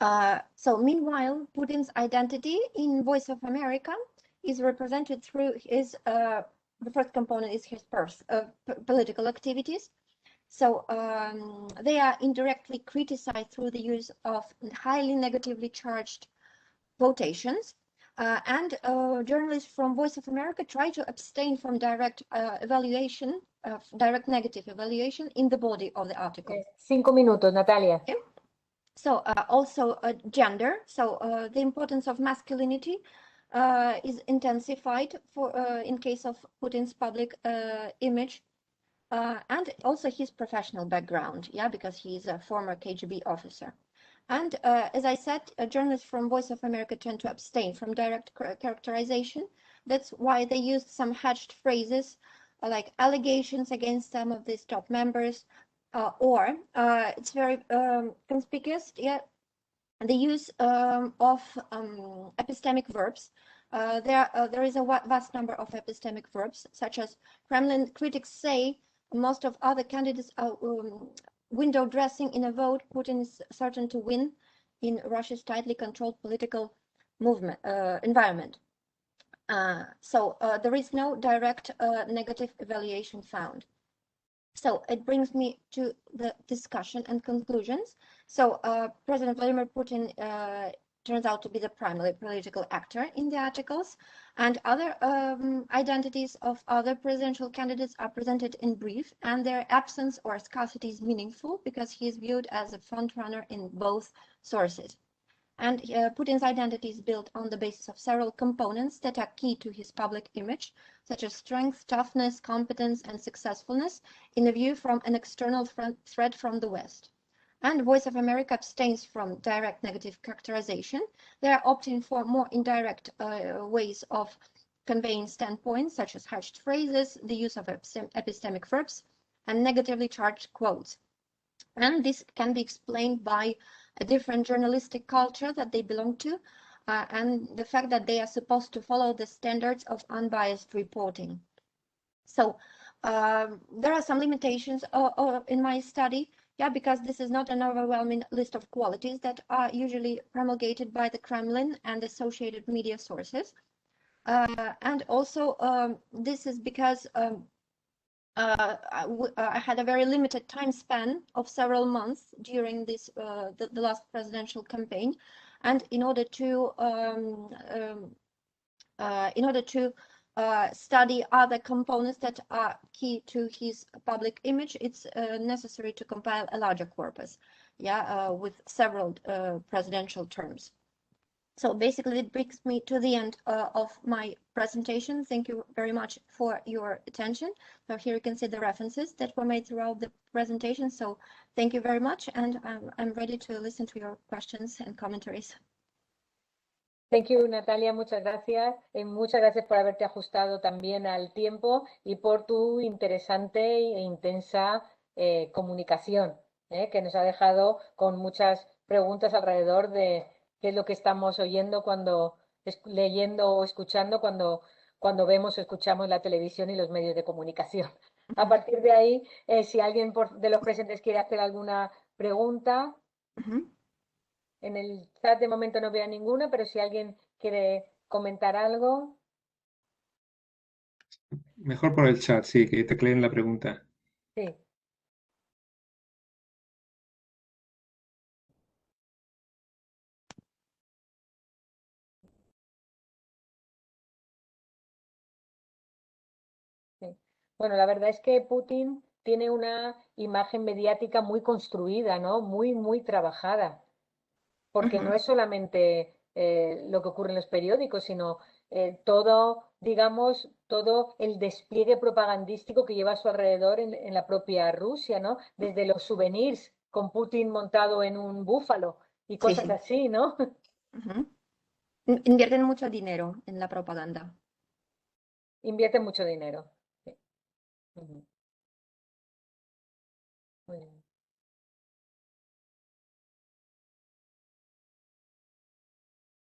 So meanwhile, Putin's identity in Voice of America is represented through his, the first component is his political activities. So they are indirectly criticized through the use of highly negatively charged quotations. And journalists from Voice of America try to abstain from direct evaluation, direct negative evaluation in the body of the article. 5 minutos, Natalia. Okay. So also gender. So the importance of masculinity is intensified for in case of Putin's public image, and also his professional background. Yeah, because he's a former KGB officer. And as I said, journalists from Voice of America tend to abstain from direct characterization. That's why they used some hedged phrases like allegations against some of these top members, or it's very conspicuous, yeah, the use of epistemic verbs. There is a vast number of epistemic verbs, such as Kremlin critics say most of other candidates are window dressing in a vote Putin is certain to win in Russia's tightly controlled political movement environment. So there is no direct negative evaluation found. So it brings me to the discussion and conclusions. So President Vladimir Putin turns out to be the primary political actor in the articles, and other identities of other presidential candidates are presented in brief, and their absence or scarcity is meaningful because he is viewed as a frontrunner in both sources. And Putin's identity is built on the basis of several components that are key to his public image, such as strength, toughness, competence, and successfulness, in a view from an external threat from the West. And Voice of America abstains from direct negative characterization. They are opting for more indirect ways of conveying standpoints, such as hashed phrases, the use of epistemic verbs, and negatively charged quotes. And this can be explained by a different journalistic culture that they belong to, and the fact that they are supposed to follow the standards of unbiased reporting. So there are some limitations in my study, yeah, because this is not an overwhelming list of qualities that are usually promulgated by the Kremlin and associated media sources. And also this is because I had a very limited time span of several months during this the last presidential campaign, and in order to study other components that are key to his public image, it's necessary to compile a larger corpus, yeah, with several presidential terms. So basically, it brings me to the end of my presentation. Thank you very much for your attention. So here you can see the references that were made throughout the presentation. So thank you very much, and I'm ready to listen to your questions and commentaries. Thank you, Natalia, muchas gracias. Muchas gracias por haberte ajustado también al tiempo y por tu interesante e intensa comunicación, que nos ha dejado con muchas preguntas alrededor de qué es lo que estamos oyendo cuando leyendo o escuchando cuando vemos o escuchamos la televisión y los medios de comunicación. A partir de ahí, si alguien de los presentes quiere hacer alguna pregunta, en el chat de momento no veo ninguna, pero si alguien quiere comentar algo. Mejor por el chat, sí, que tecleen la pregunta. Sí. Bueno, la verdad es que Putin tiene una imagen mediática muy construida, ¿no? Muy, muy trabajada. Porque no es solamente lo que ocurre en los periódicos, sino todo, digamos, todo el despliegue propagandístico que lleva a su alrededor en la propia Rusia, ¿no? Desde los souvenirs con Putin montado en un búfalo y cosas así, ¿no? Invierten mucho dinero en la propaganda. Invierten mucho dinero. Sí. Muy bien.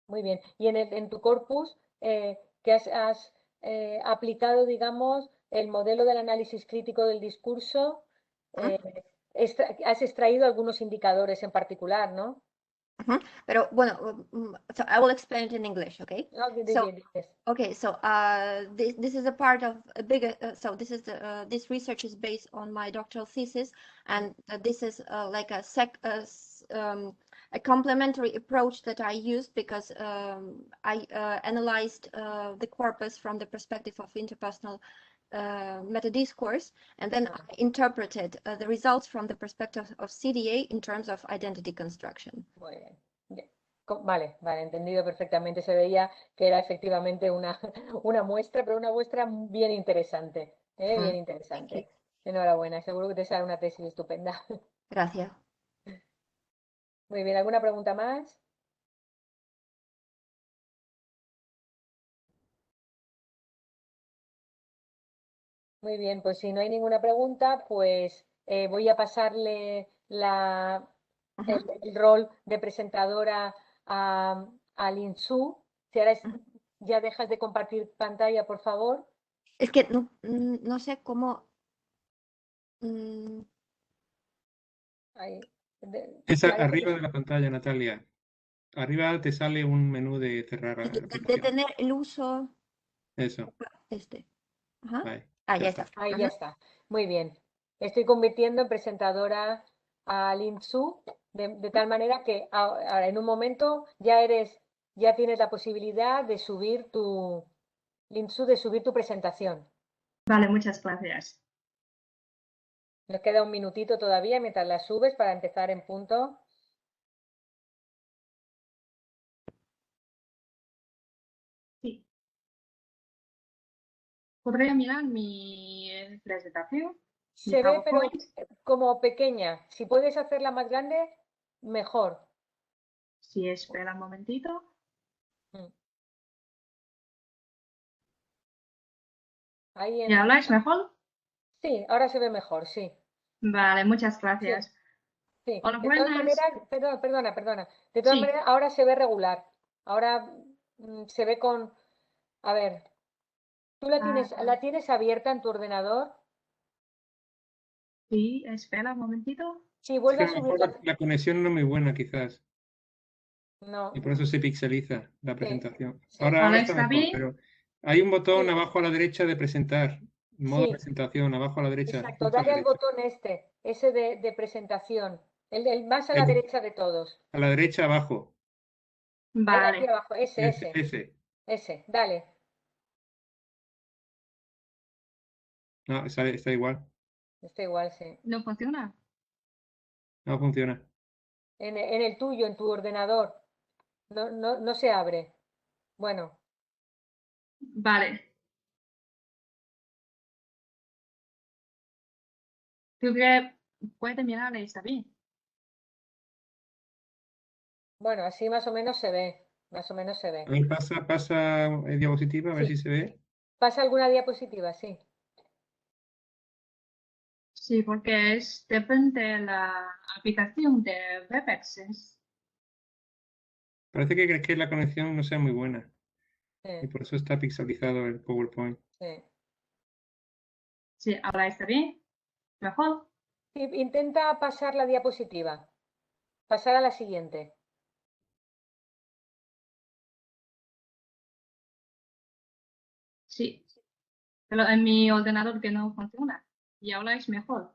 Muy bien. Y en tu corpus, que has aplicado, digamos, el modelo del análisis crítico del discurso, has extraído algunos indicadores en particular, ¿no? Pero bueno, so I will explain it in English, okay? Okay, So, yes. okay, so this is a part of a bigger. So this is the this research is based on my doctoral thesis, and this is like a complementary approach that I used because I analyzed the corpus from the perspective of interpersonal meta-discourse, and then I interpreted the results from the perspective of CDA in terms of identity construction. Muy bien. Vale, vale, entendido perfectamente. Se veía que era efectivamente una muestra, pero una muestra bien interesante. Bien interesante. Enhorabuena, seguro que te sale una tesis estupenda. Gracias. Muy bien, ¿alguna pregunta más? Muy bien, pues si no hay ninguna pregunta, pues voy a pasarle el rol de presentadora a Lin Su. Si ahora ya dejas de compartir pantalla, por favor. Es que no sé cómo. Ahí. Es arriba de la pantalla, Natalia. Arriba te sale un menú de cerrar aplicación. Detener el uso. Eso. Ajá. Ahí, Ya está. Ahí ya está. Muy bien. Estoy convirtiendo en presentadora a Lin Su, de tal manera que ahora en un momento ya tienes la posibilidad de subir Lin Su, de subir tu presentación. Vale, muchas gracias. Nos queda un minutito todavía mientras la subes para empezar en punto. Sí. ¿Podría mirar mi presentación? Se ve, pero PowerPoint. como pequeña. Si puedes hacerla más grande, mejor. Si espera un momentito. Ahí ¿Me habláis mejor? Sí, ahora se ve mejor, sí. Vale, muchas gracias. Sí. Hola, De todas buenas. maneras, perdona. De todas Sí. maneras, ahora se ve regular. Ahora se ve con. A ver, ¿tú la tienes abierta en tu ordenador? Sí, espera un momentito. Sí, Es vuelve que a a lo subir mejor la conexión no es muy buena, quizás. No. Y por eso se pixeliza la presentación. Sí. Ahora está ¿Está mejor, bien? pero hay un botón Sí. abajo a la derecha de presentar. Modo Sí. presentación, abajo a la derecha. Exacto, Justo a la dale al derecha. botón ese de presentación. El más a la derecha de todos. A la derecha abajo. Ahí aquí Vale. abajo, ese. Ese. Dale. No, está igual. Está igual, sí. ¿No funciona? No funciona. En el tuyo, en tu ordenador. No se abre. Bueno, Vale. ¿Tú que puedes mirar? Está bien. bueno, así más o menos se ve. Más o menos se A ve. ver, pasa diapositiva, a ver Sí. si se ve. ¿Pasa alguna diapositiva? Sí. Sí, porque depende de la aplicación de WebEx. Parece que crees que la conexión no sea muy buena. Sí, Y por eso está pixelizado el PowerPoint. sí. Sí, ahora está bien. Mejor. Sí, intenta pasar la diapositiva. Pasar a la siguiente. Sí. Pero en mi ordenador que no funciona. Y ahora es mejor.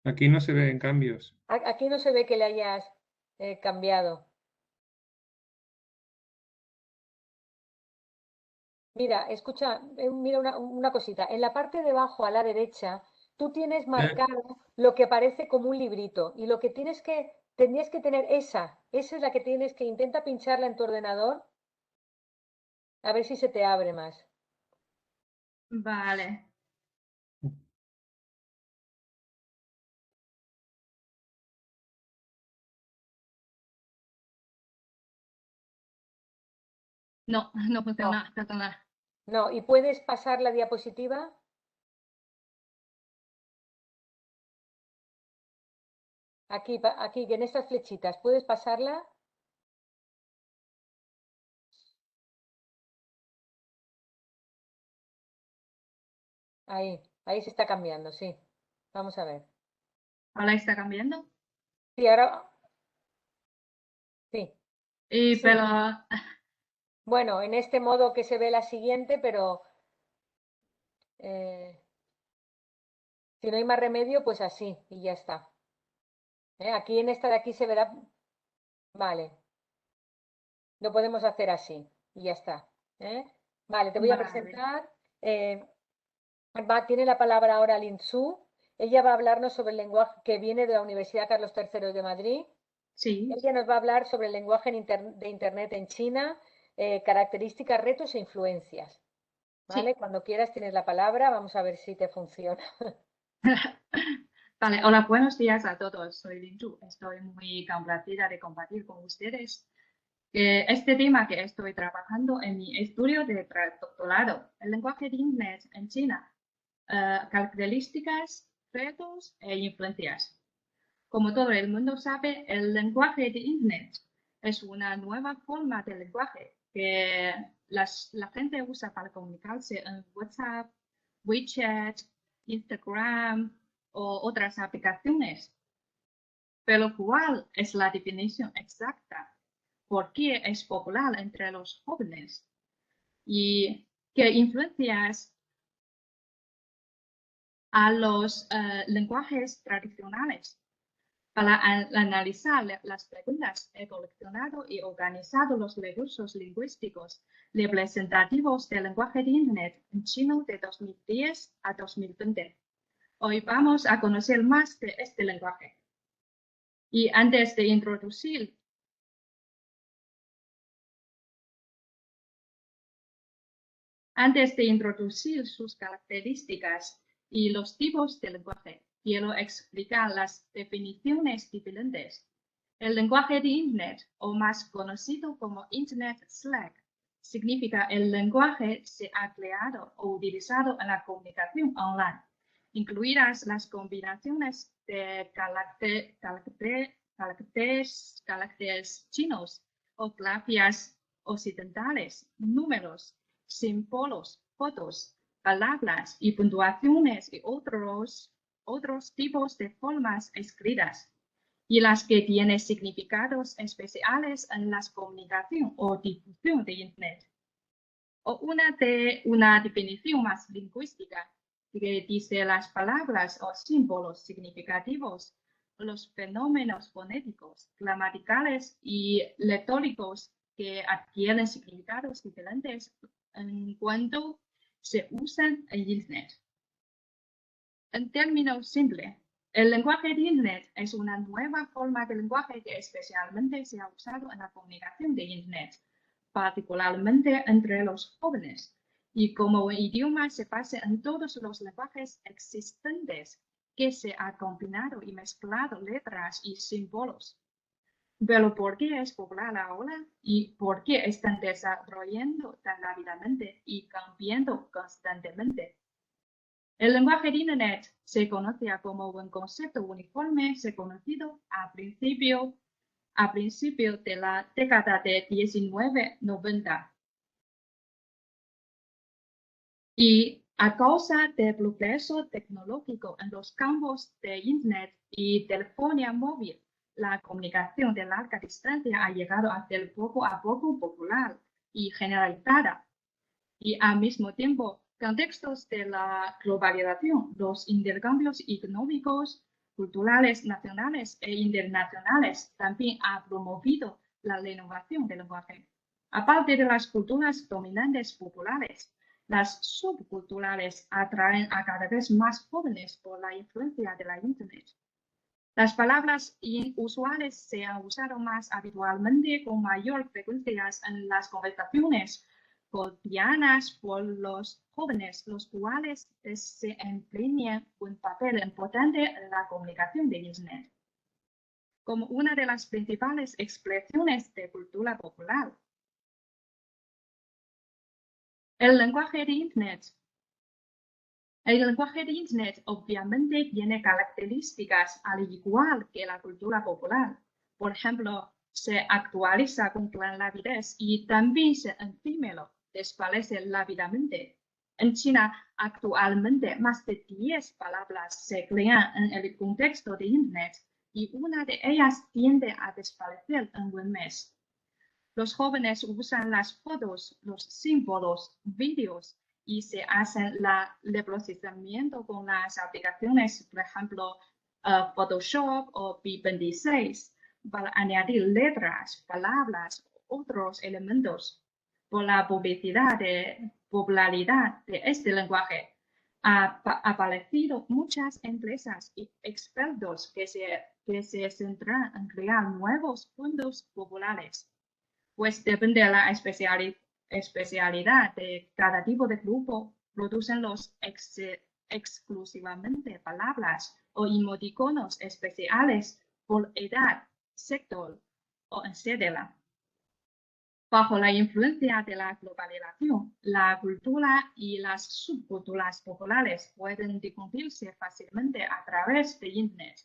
Aquí no se ven cambios. Aquí no se ve que le hayas cambiado. Mira, escucha, mira una cosita. En la parte de abajo a la derecha, tú tienes marcado lo que parece como un librito. Y lo que tendrías que tener esa es la que tienes que intenta pincharla en tu ordenador. A ver si se te abre más. Vale. No, no funciona. Perdona. No, ¿y puedes pasar la diapositiva? Aquí, en estas flechitas, ¿puedes pasarla? Ahí se está cambiando, sí. Vamos a ver. ¿Ahora está cambiando? Sí, ahora Sí. Y Sí. pero Bueno, en este modo que se ve la siguiente, pero si no hay más remedio, pues así y ya está. Aquí en esta de aquí se verá, vale, lo podemos hacer así y ya está. Vale, te voy a vale. presentar. Tiene la palabra ahora Lin Su. Ella va a hablarnos sobre el lenguaje que viene de la Universidad Carlos III de Madrid. Sí, Ella nos va a hablar sobre el lenguaje de Internet en China, características, retos e influencias. ¿Vale? sí. Cuando quieras tienes la palabra, vamos a ver si te funciona. Vale, hola, buenos días a todos. Soy Linju. Estoy muy complacida de compartir con ustedes este tema que estoy trabajando en mi estudio de doctorado, el lenguaje de Internet en China, características, retos e influencias. Como todo el mundo sabe, el lenguaje de Internet es una nueva forma de lenguaje que la gente usa para comunicarse en WhatsApp, WeChat, Instagram o otras aplicaciones. Pero ¿cuál es la definición exacta? ¿Por qué es popular entre los jóvenes? ¿Y qué influencias a los lenguajes tradicionales? Para analizar las preguntas, he coleccionado y organizado los recursos lingüísticos representativos del lenguaje de Internet en chino de 2010 a 2020. Hoy vamos a conocer más de este lenguaje. Y antes de introducir sus características y los tipos de lenguaje, quiero explicar las definiciones diferentes. El lenguaje de Internet, o más conocido como Internet Slang, significa el lenguaje se ha creado o utilizado en la comunicación online, incluidas las combinaciones de caracteres chinos o grafías occidentales, números, símbolos, fotos, palabras y puntuaciones y otros tipos de formas escritas, y las que tienen significados especiales en la comunicación o difusión de Internet. O una definición más lingüística que dice las palabras o símbolos significativos, los fenómenos fonéticos, gramaticales y retóricos que adquieren significados diferentes en cuanto se usan en Internet. En términos simples, el lenguaje de Internet es una nueva forma de lenguaje que especialmente se ha usado en la comunicación de Internet, particularmente entre los jóvenes, y como un idioma se basa en todos los lenguajes existentes que se ha combinado y mezclado letras y símbolos. Pero ¿por qué es popular ahora? ¿Y por qué están desarrollando tan rápidamente y cambiando constantemente? El lenguaje de Internet se conocía como un concepto uniforme, se conocido a principio de la década de 1990. Y a causa del progreso tecnológico en los campos de Internet y telefonía móvil, la comunicación de larga distancia ha llegado a ser poco a poco popular y generalizada. Y al mismo tiempo, contextos de la globalización, los intercambios económicos, culturales, nacionales e internacionales también han promovido la renovación del lenguaje. Aparte de las culturas dominantes populares, las subculturales atraen a cada vez más jóvenes por la influencia de la Internet. Las palabras inusuales se han usado más habitualmente con mayor frecuencia en las conversaciones cotidianas por los jóvenes, los cuales desempeñan un papel importante en la comunicación de Internet, como una de las principales expresiones de cultura popular. El lenguaje de Internet obviamente tiene características al igual que la cultura popular. Por ejemplo, se actualiza con gran rapidez y también se efímero, desvanece rápidamente. En China, actualmente, más de 10 palabras se crean en el contexto de Internet y una de ellas tiende a desaparecer en un mes. Los jóvenes usan las fotos, los símbolos, vídeos y se hacen el procesamiento con las aplicaciones, por ejemplo, Photoshop o P26, para añadir letras, palabras, otros elementos. Por la popularidad de este lenguaje, ha aparecido muchas empresas y expertos que se centran en crear nuevos fondos populares. Pues depende de la especialidad de cada tipo de grupo, producen exclusivamente palabras o emoticonos especiales por edad, sector o etcétera. Bajo la influencia de la globalización, la cultura y las subculturas populares pueden difundirse fácilmente a través de Internet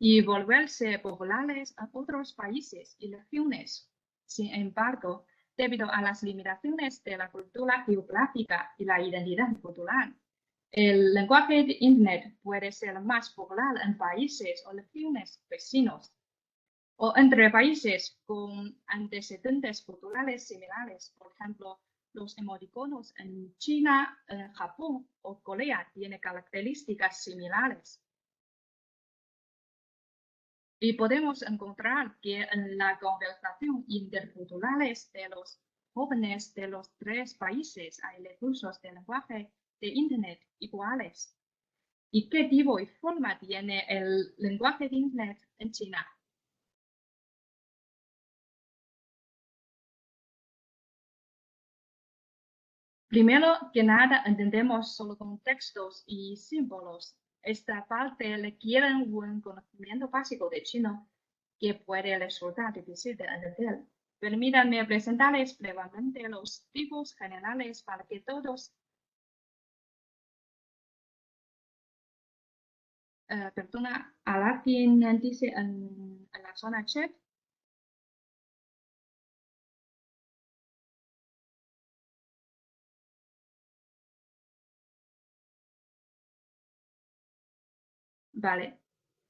y volverse populares en otros países y regiones. Sin embargo, debido a las limitaciones de la cultura geográfica y la identidad cultural, el lenguaje de Internet puede ser más popular en países o regiones vecinos o entre países con antecedentes culturales similares. Por ejemplo, los emoticonos en China, Japón o Corea tienen características similares. Y podemos encontrar que en la conversación intercultural de los jóvenes de los tres países hay recursos de lenguaje de Internet iguales. ¿Y qué tipo y forma tiene el lenguaje de Internet en China? Primero que nada, entendemos solo con textos y símbolos. Esta parte requiere un buen conocimiento básico de chino, que puede resultar difícil de entender. Permítanme presentarles brevemente los tipos generales para que todos perdona, alguien dice en la zona chat. Vale.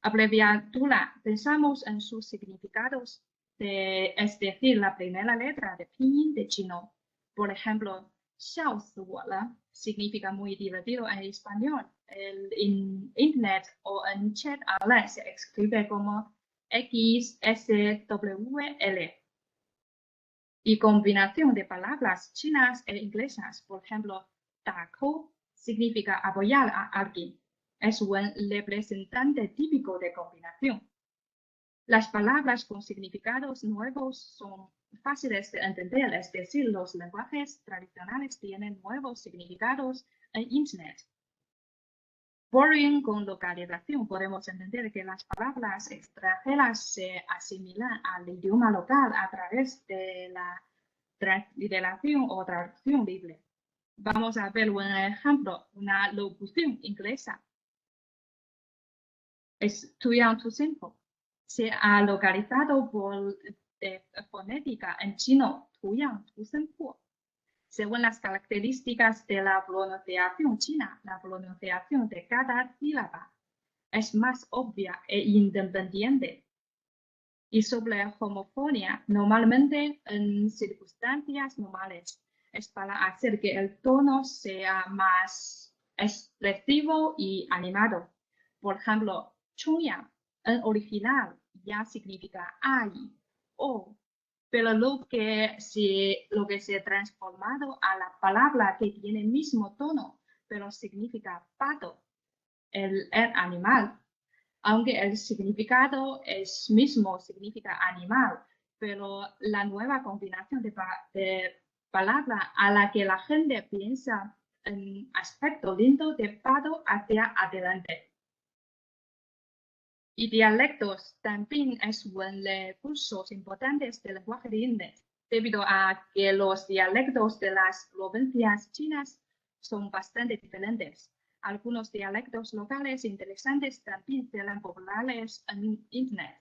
Abreviatura, pensamos en sus significados, es decir, la primera letra de pinyin de chino. Por ejemplo, 笑死我了 significa muy divertido en español. En internet o en chat online se escribe como XSWL. Y combinación de palabras chinas e inglesas, por ejemplo, 打扣 significa apoyar a alguien. Es un representante típico de combinación. Las palabras con significados nuevos son fáciles de entender, es decir, los lenguajes tradicionales tienen nuevos significados en Internet. Borrowing con localización, podemos entender que las palabras extranjeras se asimilan al idioma local a través de la transliteración o traducción libre. Vamos a ver un ejemplo, una locución inglesa. Es too young, too simple. Se ha localizado por fonética en chino, 图样图森破. Según las características de la pronunciación china, la pronunciación de cada sílaba es más obvia e independiente. Y sobre homofonía, normalmente en circunstancias normales, es para hacer que el tono sea más expresivo y animado. Por ejemplo, 冲阳 en original ya significa ay o, pero lo que se ha transformado a la palabra que tiene el mismo tono, pero significa pato, el animal. Aunque el significado es mismo, significa animal, pero la nueva combinación de palabra a la que la gente piensa en aspecto lindo de pato hacia adelante. Y dialectos también es un recurso importante del lenguaje de Internet, debido a que los dialectos de las provincias chinas son bastante diferentes. Algunos dialectos locales interesantes también serán populares en Internet.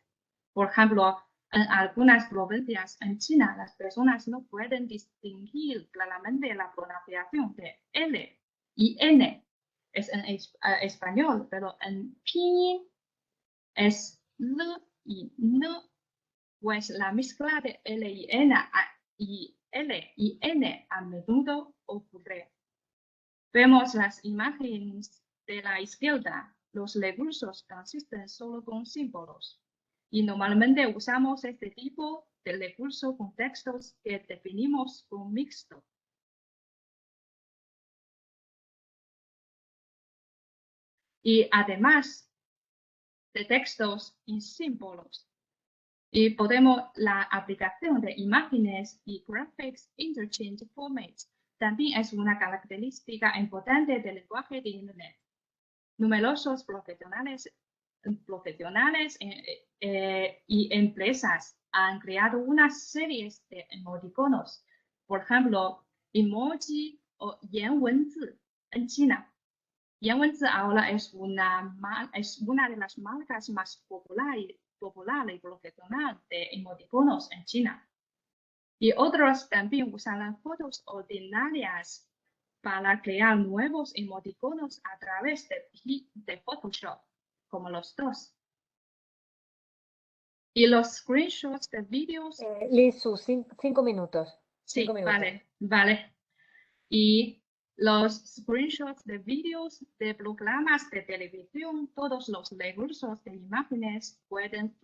Por ejemplo, en algunas provincias en China, las personas no pueden distinguir claramente la pronunciación de L y N. Es en español, pero en pinyin es L y N, pues la mezcla de L y N a menudo ocurre. Vemos las imágenes de la izquierda. Los recursos consisten solo con símbolos. Y normalmente usamos este tipo de recurso con textos que definimos como mixto. Y además de textos y símbolos. Y podemos la aplicación de imágenes y Graphics Interchange Formats también es una característica importante del lenguaje de Internet. Numerosos profesionales y empresas han creado una serie de emoticonos, por ejemplo, emoji o Yanwenzi en China. Yanwenzi ahora es una de las marcas más populares y profesionales de emoticonos en China. Y otros también usan las fotos ordinarias para crear nuevos emoticonos a través de Photoshop, como los dos. Y los screenshots de vídeos. Liz, 5 minutos. Sí, 5 minutos. vale. Y los screenshots de vídeos de programas de televisión, todos los recursos de imágenes pueden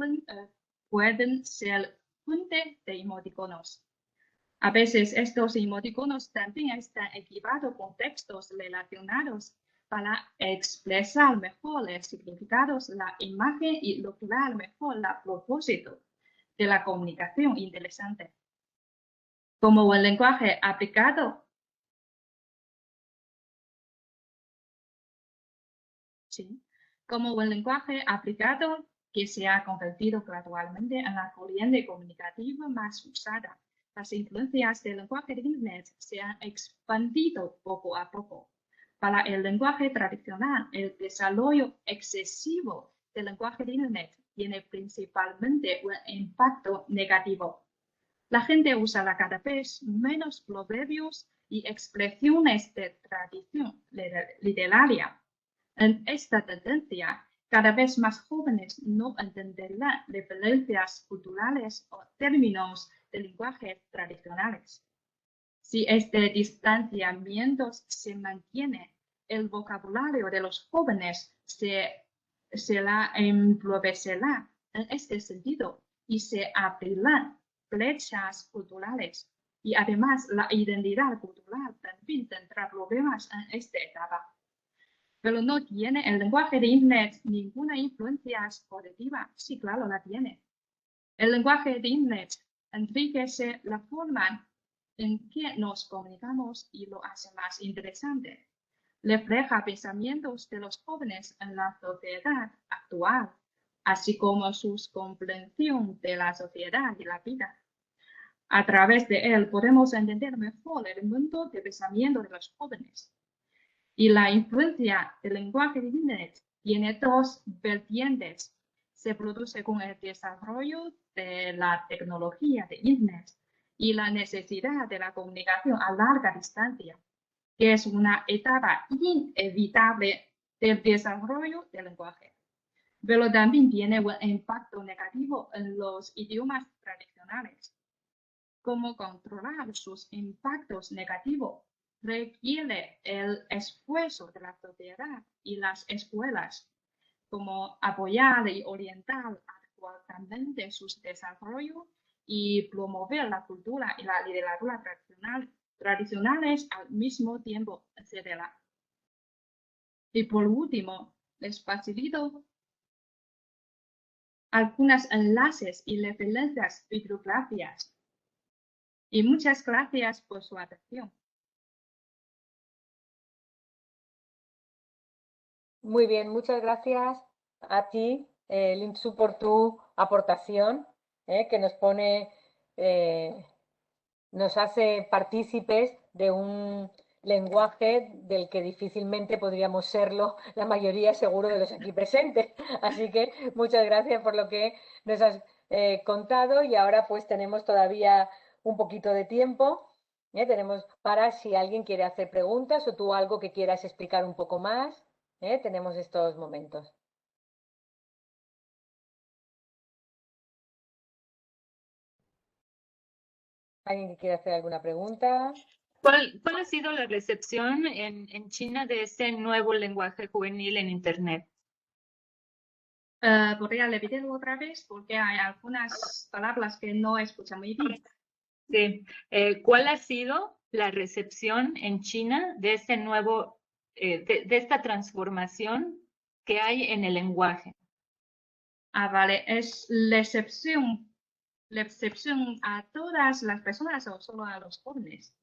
ser fuente de emoticonos. A veces estos emoticonos también están equipados con textos relacionados para expresar mejor los significados de la imagen y lograr mejor el propósito de la comunicación interesante. Como el lenguaje aplicado, que se ha convertido gradualmente en la corriente comunicativa más usada. Las influencias del lenguaje de Internet se han expandido poco a poco. Para el lenguaje tradicional, el desarrollo excesivo del lenguaje de Internet tiene principalmente un impacto negativo. La gente usa cada vez menos proverbios y expresiones de tradición literaria. En esta tendencia, cada vez más jóvenes no entenderán referencias culturales o términos de lenguaje tradicionales. Si este distanciamiento se mantiene, el vocabulario de los jóvenes se la empobrecerá en este sentido y se abrirán brechas culturales. Y además, la identidad cultural también tendrá problemas en esta etapa. Pero no tiene el lenguaje de Internet ninguna influencia positiva. Sí, claro, la tiene. El lenguaje de Internet enriquece la forma en que nos comunicamos y lo hace más interesante. Refleja pensamientos de los jóvenes en la sociedad actual, así como su comprensión de la sociedad y la vida. A través de él podemos entender mejor el mundo de pensamiento de los jóvenes. Y la influencia del lenguaje de Internet tiene dos vertientes. Se produce con el desarrollo de la tecnología de Internet y la necesidad de la comunicación a larga distancia, que es una etapa inevitable del desarrollo del lenguaje. Pero también tiene un impacto negativo en los idiomas tradicionales. ¿Cómo controlar sus impactos negativos? Requiere el esfuerzo de la sociedad y las escuelas, como apoyar y orientar adecuadamente su desarrollo y promover la cultura y la literatura tradicionales al mismo tiempo, etc. Y por último, les facilito algunos enlaces y referencias bibliográficas. Y muchas gracias por su atención. Muy bien, muchas gracias a ti, Linsu, por tu aportación, que nos hace partícipes de un lenguaje del que difícilmente podríamos serlo la mayoría, seguro, de los aquí presentes. Así que muchas gracias por lo que nos has contado, y ahora pues tenemos todavía un poquito de tiempo. Tenemos para si alguien quiere hacer preguntas o tú algo que quieras explicar un poco más. Tenemos estos momentos. ¿Alguien que quiera hacer alguna pregunta? ¿Cuál ha sido la recepción en China de este nuevo lenguaje juvenil en Internet? ¿Podría repetirlo otra vez? Porque hay algunas palabras que no escucho muy bien. Sí. ¿Cuál ha sido la recepción en China de este nuevo, de esta transformación que hay en el lenguaje? Vale, ¿es recepción a todas las personas o solo a los jóvenes?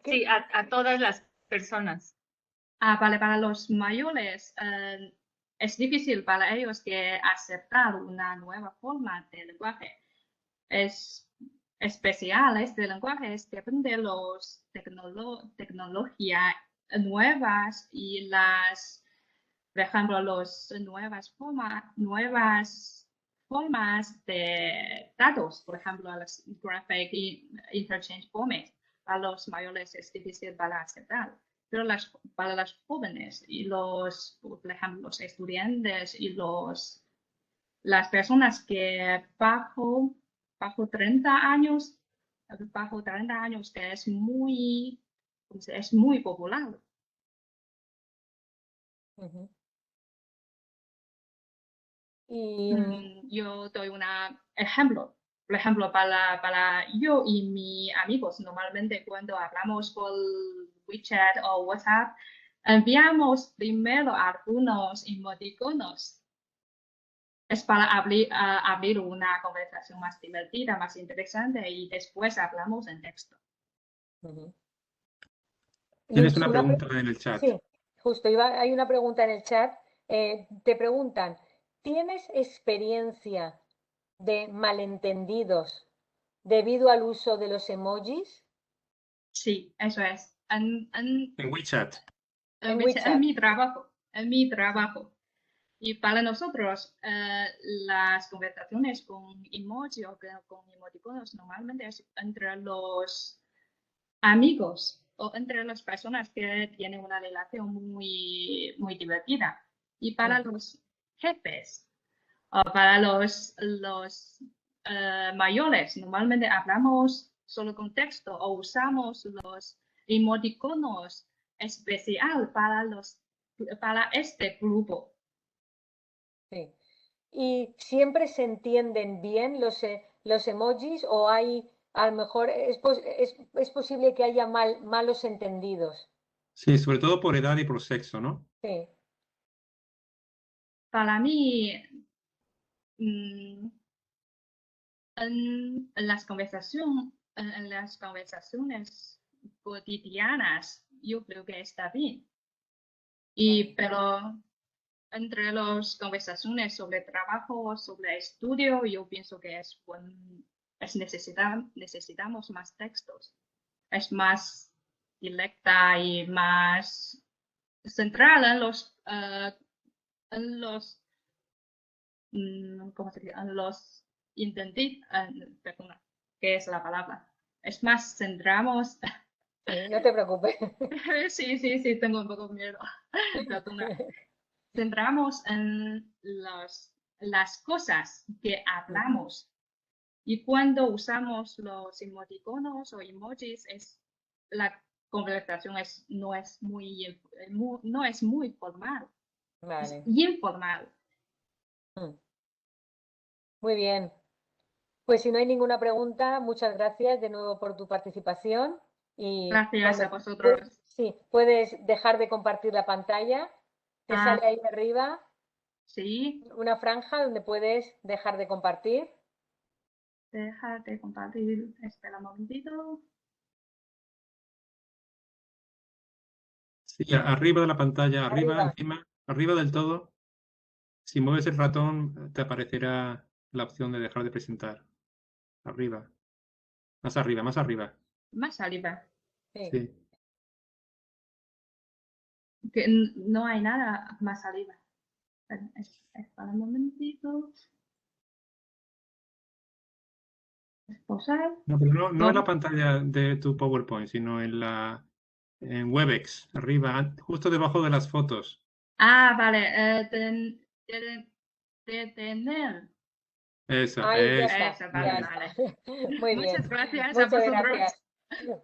Sí, a todas las personas. Vale, para los mayores es difícil para ellos que aceptar una nueva forma de lenguaje. Es especial este lenguaje, es depende de los tecnologías nuevas y por ejemplo, las nuevas formas de datos, por ejemplo, las Graphic Interchange Format, para los mayores es difícil para aceptar. Pero para los jóvenes y por ejemplo, los estudiantes y las personas que bajo 30 años, que es muy popular. Ujú. Y Yo doy un ejemplo. Por ejemplo, para yo y mis amigos, normalmente cuando hablamos por WeChat o WhatsApp, enviamos primero algunos emoticonos. Es para abrir una conversación más divertida, más interesante y después hablamos en texto. ujú. Tienes Lutz, una pregunta en el chat. Sí, justo, hay una pregunta en el chat. Te preguntan, ¿tienes experiencia de malentendidos debido al uso de los emojis? Sí, eso es. En WeChat. En WeChat, WeChat. en mi trabajo. Y para nosotros, las conversaciones con emoji o con emoticonos normalmente es entre los amigos o entre las personas que tienen una relación muy divertida. Y para los jefes o para los mayores, normalmente hablamos solo con texto o usamos los emoticonos especial para este grupo. Sí. ¿Y siempre se entienden bien los emojis o hay, a lo mejor, es posible que haya malos entendidos? Sí, sobre todo por edad y por sexo, ¿no? Sí. Para mí, en las conversaciones cotidianas, yo creo que está bien. Pero entre las conversaciones sobre trabajo, sobre estudio, yo pienso que necesitamos más textos. Es más directa y más centrada en los ¿cómo se dice? En los perdona, ¿qué es la palabra? Es más, centramos, Sí, no te preocupes. sí, tengo un poco miedo. Perdona. Centramos en las cosas que hablamos. Y cuando usamos los emoticonos o emojis, la conversación no es muy formal, es Vale. informal. Muy bien. Pues si no hay ninguna pregunta, muchas gracias de nuevo por tu participación. Y Gracias a cuando vosotros. sí, puedes dejar de compartir la pantalla. Te sale ahí arriba Sí, una franja donde puedes dejar de compartir. deja de compartir. Espera un momentito. Sí, arriba de la pantalla, arriba, Arriba. encima, arriba del todo. Si mueves el ratón, te aparecerá la opción de dejar de presentar. Arriba. Más arriba, más arriba. Más arriba. Sí. Sí. Que no hay nada más arriba. Espera un momentito. Esposar. No, pero no en la No. pantalla de tu PowerPoint, sino en Webex, arriba, justo debajo de las fotos. Vale. Detener. Eso, Ahí ya eso. está, Eso, ya vale, está. vale. Muy bien. Muchas gracias a Muchas vosotros. gracias.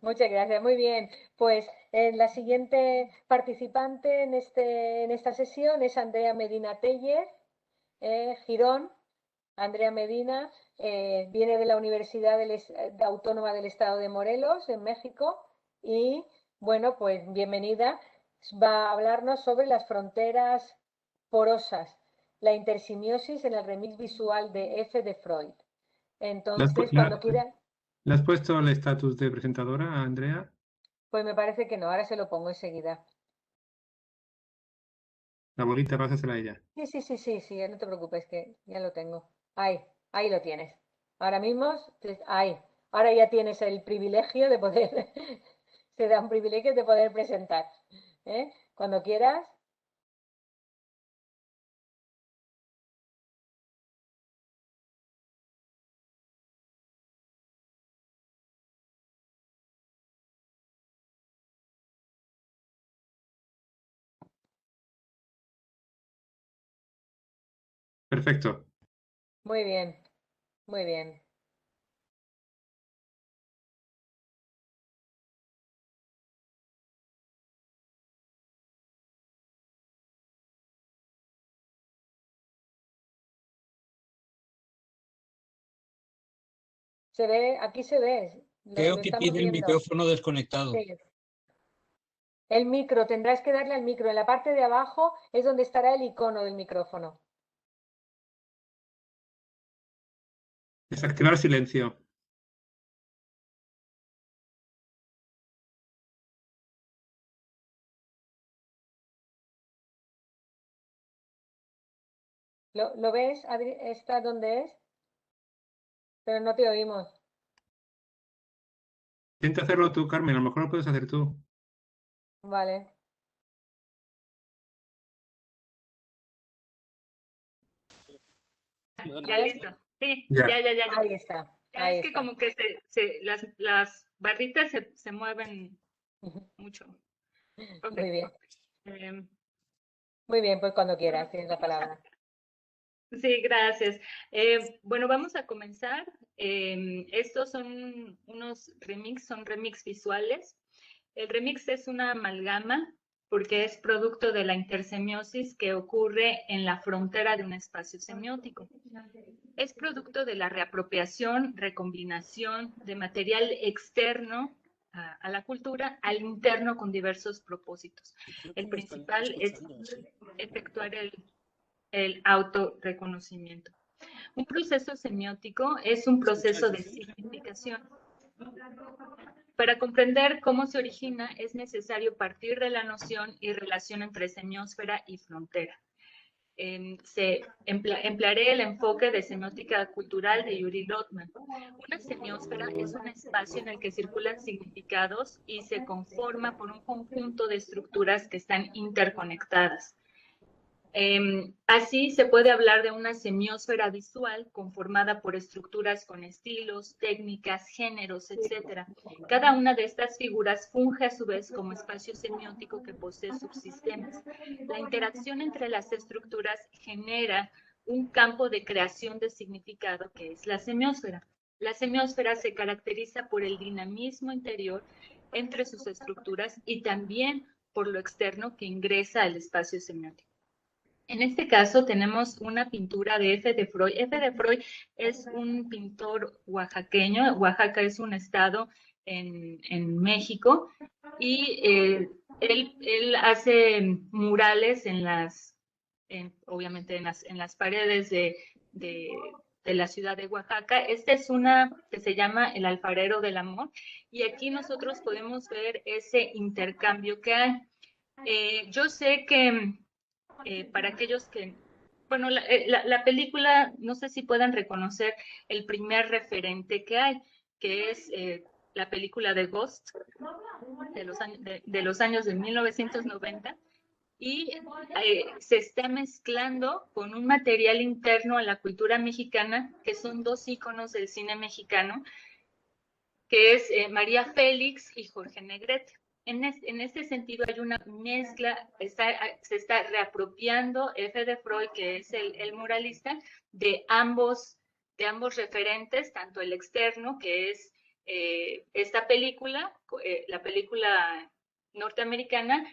Muchas gracias, muy bien. Pues la siguiente participante en esta sesión es Andrea Medina Tellez, Girón. Andrea Medina viene de la Universidad Autónoma del Estado de Morelos, en México, y bueno, pues bienvenida. Va a hablarnos sobre las fronteras porosas, la intersimiosis en el remix visual de F. de Freud. Entonces, cuando quiera... ¿Le has puesto el estatus de presentadora a Andrea? Pues me parece que no, ahora se lo pongo enseguida. La bolita, pásasela a ella. Sí, no te preocupes, que ya lo tengo. Ahí lo tienes. Ahora mismo, ahí. Ahora ya tienes el privilegio de poder, se da un privilegio de poder presentar. ¿Eh? Cuando quieras. Perfecto. Muy bien, muy bien. Se ve, aquí se ve. Creo Lo que estamos tiene el viendo. micrófono desconectado. Sí. El micro, tendrás que darle al micro. En la parte de abajo es donde estará el icono del micrófono. Desactivar silencio. ¿Lo ves, Adri? ¿Está donde es? Pero no te oímos. Intenta hacerlo tú, Carmen. A lo mejor lo puedes hacer tú. Vale. Ya listo. Sí, Ya. ya. Ahí está. Ahí Es que está. como que las barritas se mueven mucho. Ok. Muy bien. Em, Muy bien, pues cuando quieras, tienes la palabra. Sí, gracias. Bueno, vamos a comenzar. Estos son son remix visuales. El remix es una amalgama porque es producto de la intersemiosis que ocurre en la frontera de un espacio semiótico. Es producto de la reapropiación, recombinación de material externo a la cultura al interno con diversos propósitos. El principal es efectuar el autorreconocimiento. Un proceso semiótico es un proceso de significación. Para comprender cómo se origina, es necesario partir de la noción y relación entre semiósfera y frontera. Emplearé el enfoque de semiótica cultural de Yuri Lotman. Una semiósfera es un espacio en el que circulan significados y se conforma por un conjunto de estructuras que están interconectadas. Así se puede hablar de una semiósfera visual conformada por estructuras con estilos, técnicas, géneros, etc. Cada una de estas figuras funge a su vez como espacio semiótico que posee subsistemas. La interacción entre las estructuras genera un campo de creación de significado que es la semiósfera. La semiósfera se caracteriza por el dinamismo interior entre sus estructuras y también por lo externo que ingresa al espacio semiótico. En este caso tenemos una pintura de F. de Freud. F. de Freud es un pintor oaxaqueño. Oaxaca es un estado en México y él hace murales obviamente en las paredes de la ciudad de Oaxaca. Esta es una que se llama El alfarero del amor y aquí nosotros podemos ver ese intercambio que hay. Yo sé que para aquellos que, bueno, la película, no sé si puedan reconocer el primer referente que hay, que es la película de Ghost de los años de 1990 y se está mezclando con un material interno a la cultura mexicana, que son dos íconos del cine mexicano, que es María Félix y Jorge Negrete. En este sentido hay una mezcla, se está reapropiando F. de Freud, que es el muralista, de ambos ambos referentes, tanto el externo, que es esta película, la película norteamericana,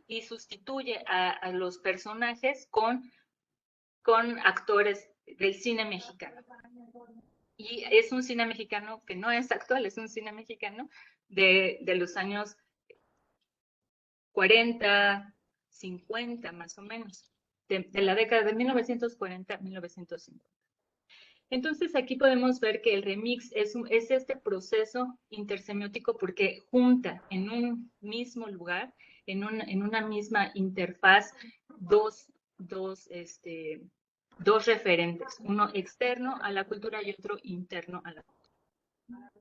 y sustituye a los personajes con actores del cine mexicano. Y es un cine mexicano que no es actual, es un cine mexicano de los años 40, 50 más o menos, de la década de 1940 a 1950. Entonces aquí podemos ver que el remix es este proceso intersemiótico porque junta en un mismo lugar, en una misma interfaz, dos referentes, uno externo a la cultura y otro interno a la cultura.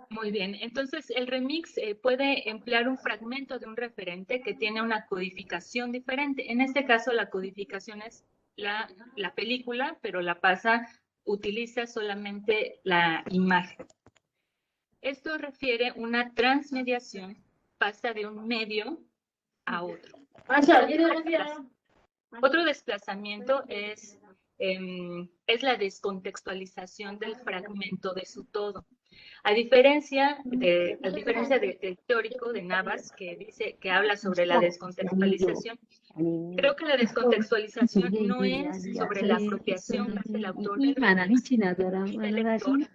Muy bien, entonces el remix puede emplear un fragmento de un referente que tiene una codificación diferente. En este caso la codificación es la película, pero utiliza solamente la imagen. Esto refiere una transmediación, pasa de un medio a otro. Otro desplazamiento es la descontextualización del fragmento de su todo. A diferencia del teórico de Navas, que habla sobre la descontextualización, creo que la descontextualización no es sobre la apropiación que hace el autor del lector,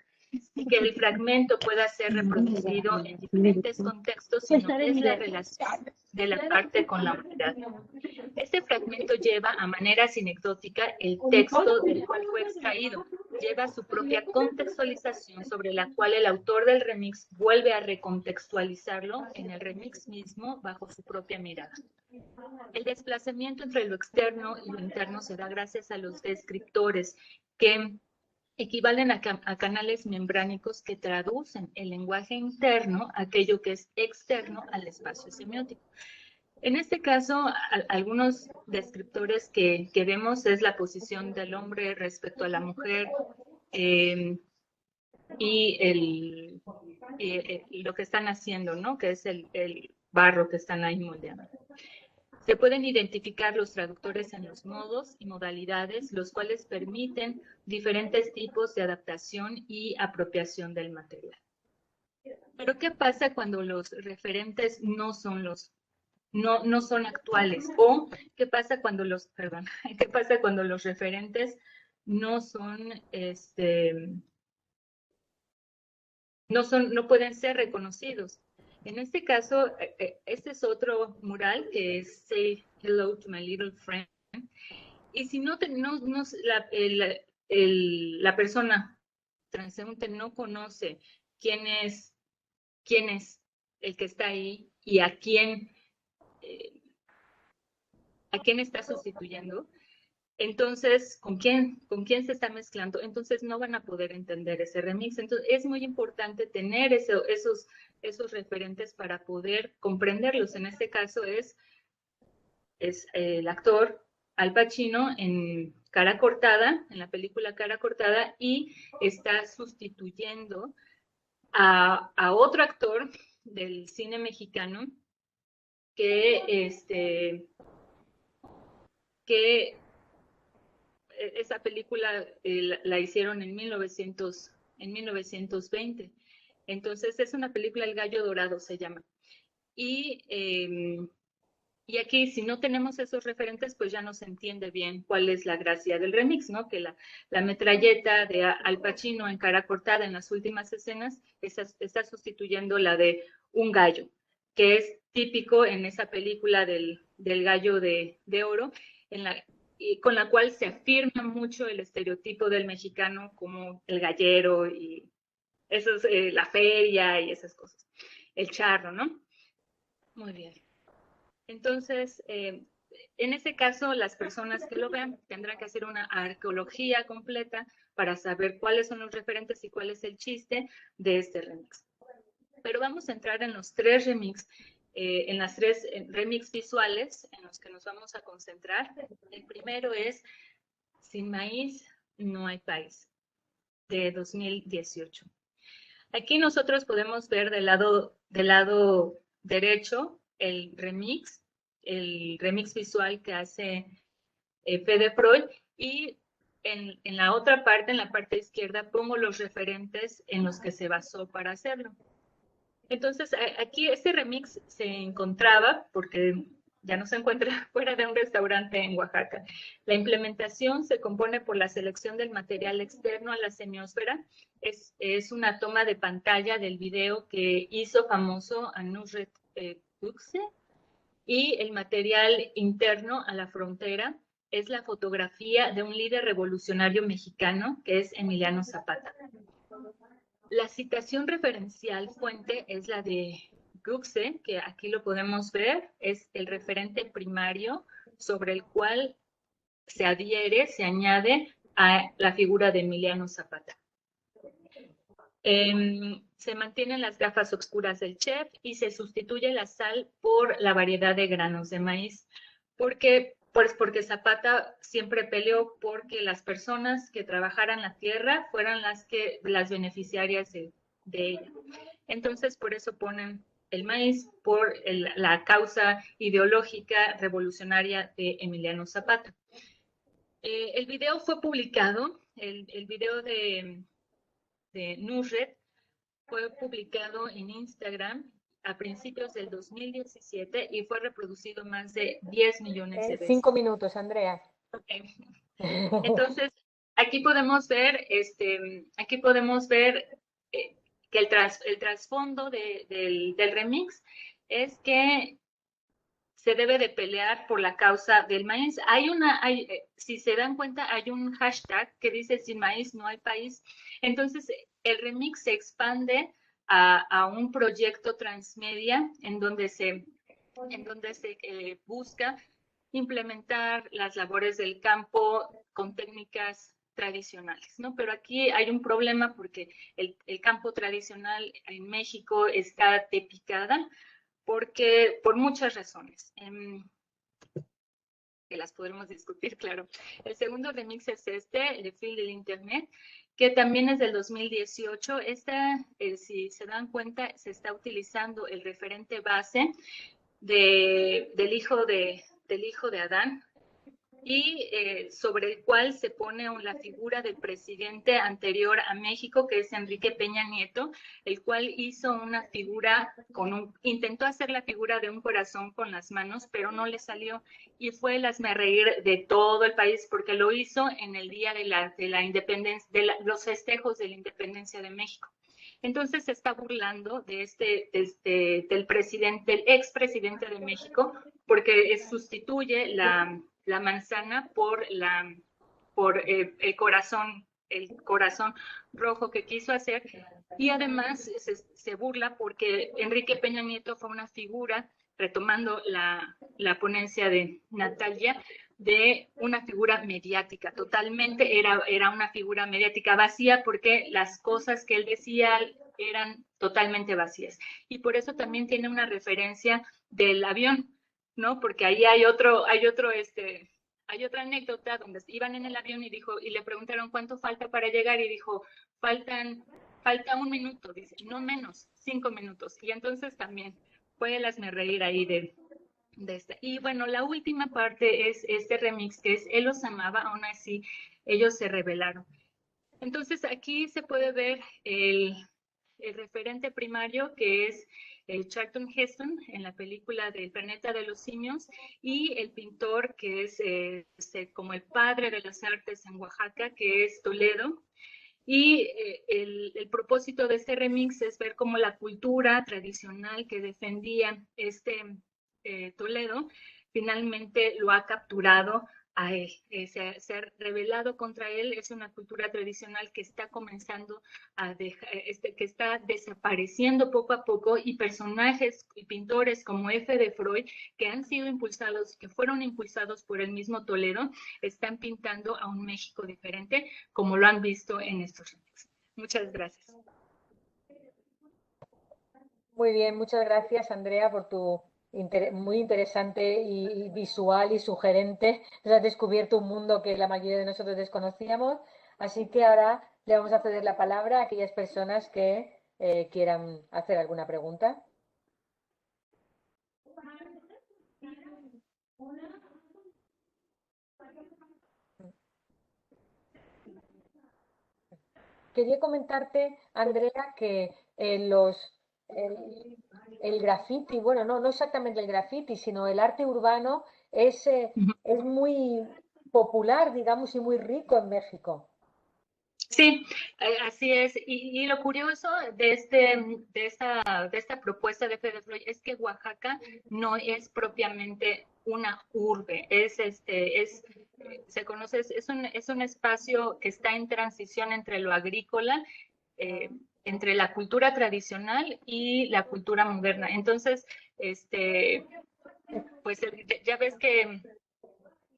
y que el fragmento pueda ser reproducido en diferentes contextos, sino es la relación de la parte con la unidad. Este fragmento lleva a manera sinecdótica el texto del cual fue extraído, lleva su propia contextualización sobre la cual el autor del remix vuelve a recontextualizarlo en el remix mismo bajo su propia mirada. El desplazamiento entre lo externo y lo interno se da gracias a los descriptores que equivalen a canales membránicos que traducen el lenguaje interno, aquello que es externo al espacio semiótico. En este caso, algunos descriptores que vemos es la posición del hombre respecto a la mujer y lo que están haciendo, ¿no? Que es el barro que están ahí moldeando. Se pueden identificar los traductores en los modos y modalidades, los cuales permiten diferentes tipos de adaptación y apropiación del material. Pero ¿qué pasa cuando los referentes no son actuales? ¿O qué pasa cuando los referentes no pueden ser reconocidos? En este caso, este es otro mural que es Say Hello to My Little Friend. Y si la persona transeúnte no conoce quién es el que está ahí y a quién está sustituyendo, entonces, ¿con quién se está mezclando? Entonces no van a poder entender ese remix. Entonces es muy importante tener esos referentes para poder comprenderlos. En este caso es el actor Al Pacino en Cara Cortada, en la película Cara Cortada, y está sustituyendo a otro actor del cine mexicano que esa película la hicieron en 1920. Entonces es una película, El Gallo Dorado se llama. Y aquí, si no tenemos esos referentes, pues ya no se entiende bien cuál es la gracia del remix, ¿no? Que la metralleta de Al Pacino en Cara Cortada en las últimas escenas está sustituyendo la de un gallo, que es típico en esa película del gallo de oro, y con la cual se afirma mucho el estereotipo del mexicano como el gallero y la feria y esas cosas. El charro, ¿no? Muy bien. Entonces, en ese caso, las personas que lo vean tendrán que hacer una arqueología completa para saber cuáles son los referentes y cuál es el chiste de este remix. Pero vamos a entrar en los tres remix, en las tres remix visuales en los que nos vamos a concentrar. El primero es Sin maíz no hay país, de 2018. Aquí nosotros podemos ver del lado derecho el remix visual que hace Fede Freud, y en la otra parte, en la parte izquierda, pongo los referentes en los que se basó para hacerlo. Entonces, aquí este remix se encontraba, porque ya no se encuentra fuera de un restaurante en Oaxaca. La implementación se compone por la selección del material externo a la semiósfera. Es una toma de pantalla del video que hizo famoso a Nusret Tuxe, y el material interno a la frontera es la fotografía de un líder revolucionario mexicano que es Emiliano Zapata. La citación referencial fuente es la de Guxe, que aquí lo podemos ver, es el referente primario sobre el cual se adhiere, se añade a la figura de Emiliano Zapata. Se mantienen las gafas oscuras del chef y se sustituye la sal por la variedad de granos de maíz. Porque Zapata siempre peleó porque las personas que trabajaran la tierra fueran las beneficiarias de ella. Entonces, por eso ponen el maíz por la causa ideológica revolucionaria de Emiliano Zapata. El video fue publicado, el video de Nusret fue publicado en Instagram a principios del 2017 y fue reproducido más de 10 millones de veces. 5 minutos, Andrea. Okay. Entonces, aquí podemos ver, que el trasfondo del remix es que se debe de pelear por la causa del maíz. Si se dan cuenta, hay un hashtag que dice sin maíz no hay país. Entonces, el remix se expande a un proyecto transmedia en donde se busca implementar las labores del campo con técnicas tradicionales, ¿no? Pero aquí hay un problema porque el campo tradicional en México está de picada, por muchas razones, que las podremos discutir, claro. El segundo remix es el de Fil del Internet, que también es del 2018. Si se dan cuenta, se está utilizando el referente base del hijo de Adán, y sobre el cual se pone la figura del presidente anterior a México, que es Enrique Peña Nieto, el cual hizo una figura intentó hacer la figura de un corazón con las manos, pero no le salió, y fue el hazmerreír de todo el país, porque lo hizo en el día de la independencia, los festejos de la independencia de México. Entonces se está burlando del expresidente de México, porque sustituye la manzana por el corazón rojo que quiso hacer, y además se burla porque Enrique Peña Nieto fue una figura, retomando la ponencia de Natalia, de una figura mediática, totalmente era una figura mediática vacía, porque las cosas que él decía eran totalmente vacías. Y por eso también tiene una referencia del avión, ¿no? Porque ahí hay otra anécdota donde iban en el avión y le preguntaron cuánto falta para llegar, y dijo, falta 1 minuto, dice, no menos, 5 minutos. Y entonces también fue el hazmerreír ahí de esta. Y bueno, la última parte es este remix, que es Él los amaba, aún así ellos se rebelaron. Entonces aquí se puede ver el referente primario, que es el Charlton Heston en la película del Planeta de los Simios, y el pintor que es como el padre de las artes en Oaxaca, que es Toledo. Y el propósito de este remix es ver cómo la cultura tradicional que defendía Toledo finalmente lo ha capturado a él. Se ha rebelado contra él. Es una cultura tradicional que está comenzando que está desapareciendo poco a poco, y personajes y pintores como F. de Freud, que fueron impulsados por el mismo Toledo, están pintando a un México diferente, como lo han visto en estos remixes. Muchas gracias. Muy bien, muchas gracias, Andrea, por tu muy interesante y visual y sugerente. Nos has descubierto un mundo que la mayoría de nosotros desconocíamos. Así que ahora le vamos a ceder la palabra a aquellas personas que quieran hacer alguna pregunta. quería comentarte, Andrea, que el graffiti, bueno, no exactamente el graffiti, sino el arte urbano es muy popular, digamos, y muy rico en México. Sí, así es. Y lo curioso de esta propuesta de Fede Floyd es que Oaxaca no es propiamente una urbe, se conoce, es un espacio que está en transición entre lo agrícola, entre la cultura tradicional y la cultura moderna. Entonces, pues ya ves que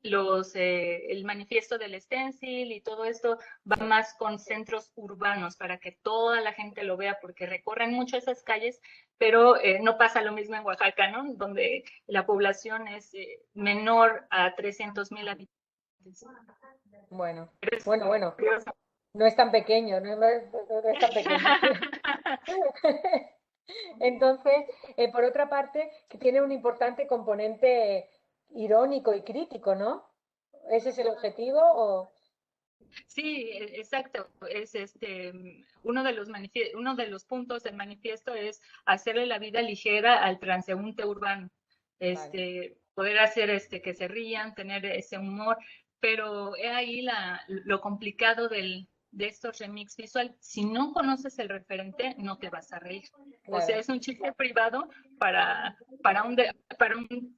el manifiesto del stencil y todo esto va más con centros urbanos para que toda la gente lo vea, porque recorren mucho esas calles, pero no pasa lo mismo en Oaxaca, ¿no? Donde la población es menor a 300,000 habitantes. Bueno, no es tan pequeño, no es tan pequeño. Entonces, por otra parte, que tiene un importante componente irónico y crítico, ¿no? ¿Ese es el objetivo o...? Sí, exacto. Es uno de los puntos del manifiesto es hacerle la vida ligera al transeúnte urbano. Vale. Poder hacer que se rían, tener ese humor, pero he ahí lo complicado de estos remix visual. Si no conoces el referente, no te vas a reír. O sea, Claro. es un chiste privado para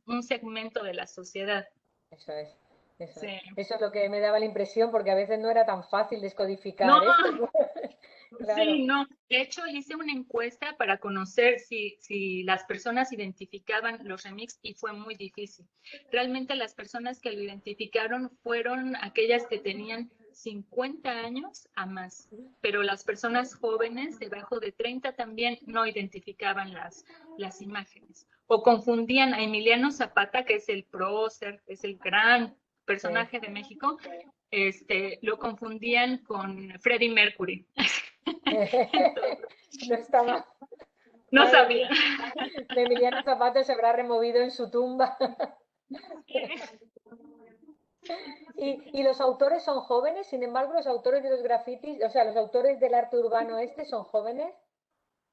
un segmento de la sociedad. Eso es. Eso Sí. es. Eso es lo que me daba la impresión, porque a veces no era tan fácil descodificar No, esto. Claro. sí, no. De hecho, hice una encuesta para conocer si las personas identificaban los remix y fue muy difícil. Realmente las personas que lo identificaron fueron aquellas que tenían 50 años a más, pero las personas jóvenes debajo de 30 también no identificaban las imágenes. O confundían a Emiliano Zapata, que es el prócer, es el gran personaje de México, lo confundían con Freddie Mercury. No estaba. No sabía. De Emiliano Zapata se habrá removido en su tumba. Y los autores son jóvenes, sin embargo, los autores de los grafitis, o sea, los autores del arte urbano son jóvenes.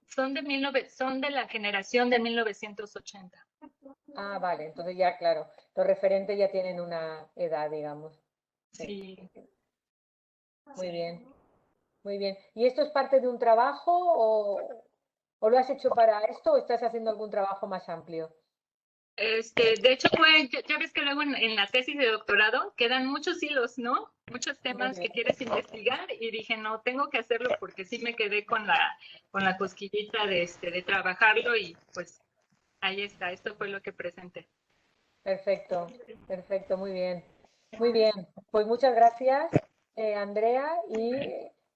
Son de la generación de 1980. Ah, vale, entonces ya, claro, los referentes ya tienen una edad, digamos. Sí. Muy bien, muy bien. ¿Y esto es parte de un trabajo o lo has hecho para esto o estás haciendo algún trabajo más amplio? De hecho, ya ves que luego en la tesis de doctorado quedan muchos hilos, ¿no? Muchos temas que quieres investigar y dije, no, tengo que hacerlo porque sí me quedé con la cosquillita de trabajarlo y pues ahí está, esto fue lo que presenté. Perfecto, perfecto, muy bien. Muy bien, pues muchas gracias, Andrea, y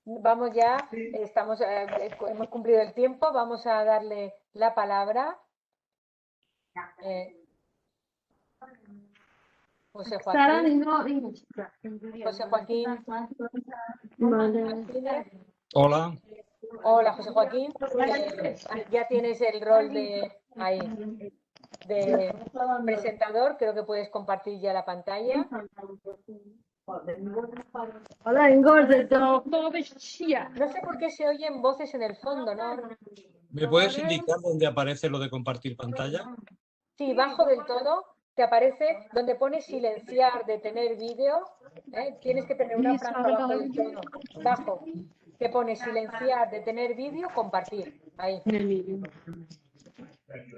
vamos ya, hemos cumplido el tiempo, vamos a darle la palabra. José Joaquín. José Joaquín. Martínez. Hola. Hola, José Joaquín. Ya tienes el rol de presentador, creo que puedes compartir ya la pantalla. No sé por qué se oyen voces en el fondo, ¿no? ¿Me puedes indicar dónde aparece lo de compartir pantalla? Sí, bajo del todo te aparece donde pone silenciar, detener vídeo. Tienes que tener una franja bajo del todo. Bajo. Te pone silenciar, detener vídeo, compartir. Ahí.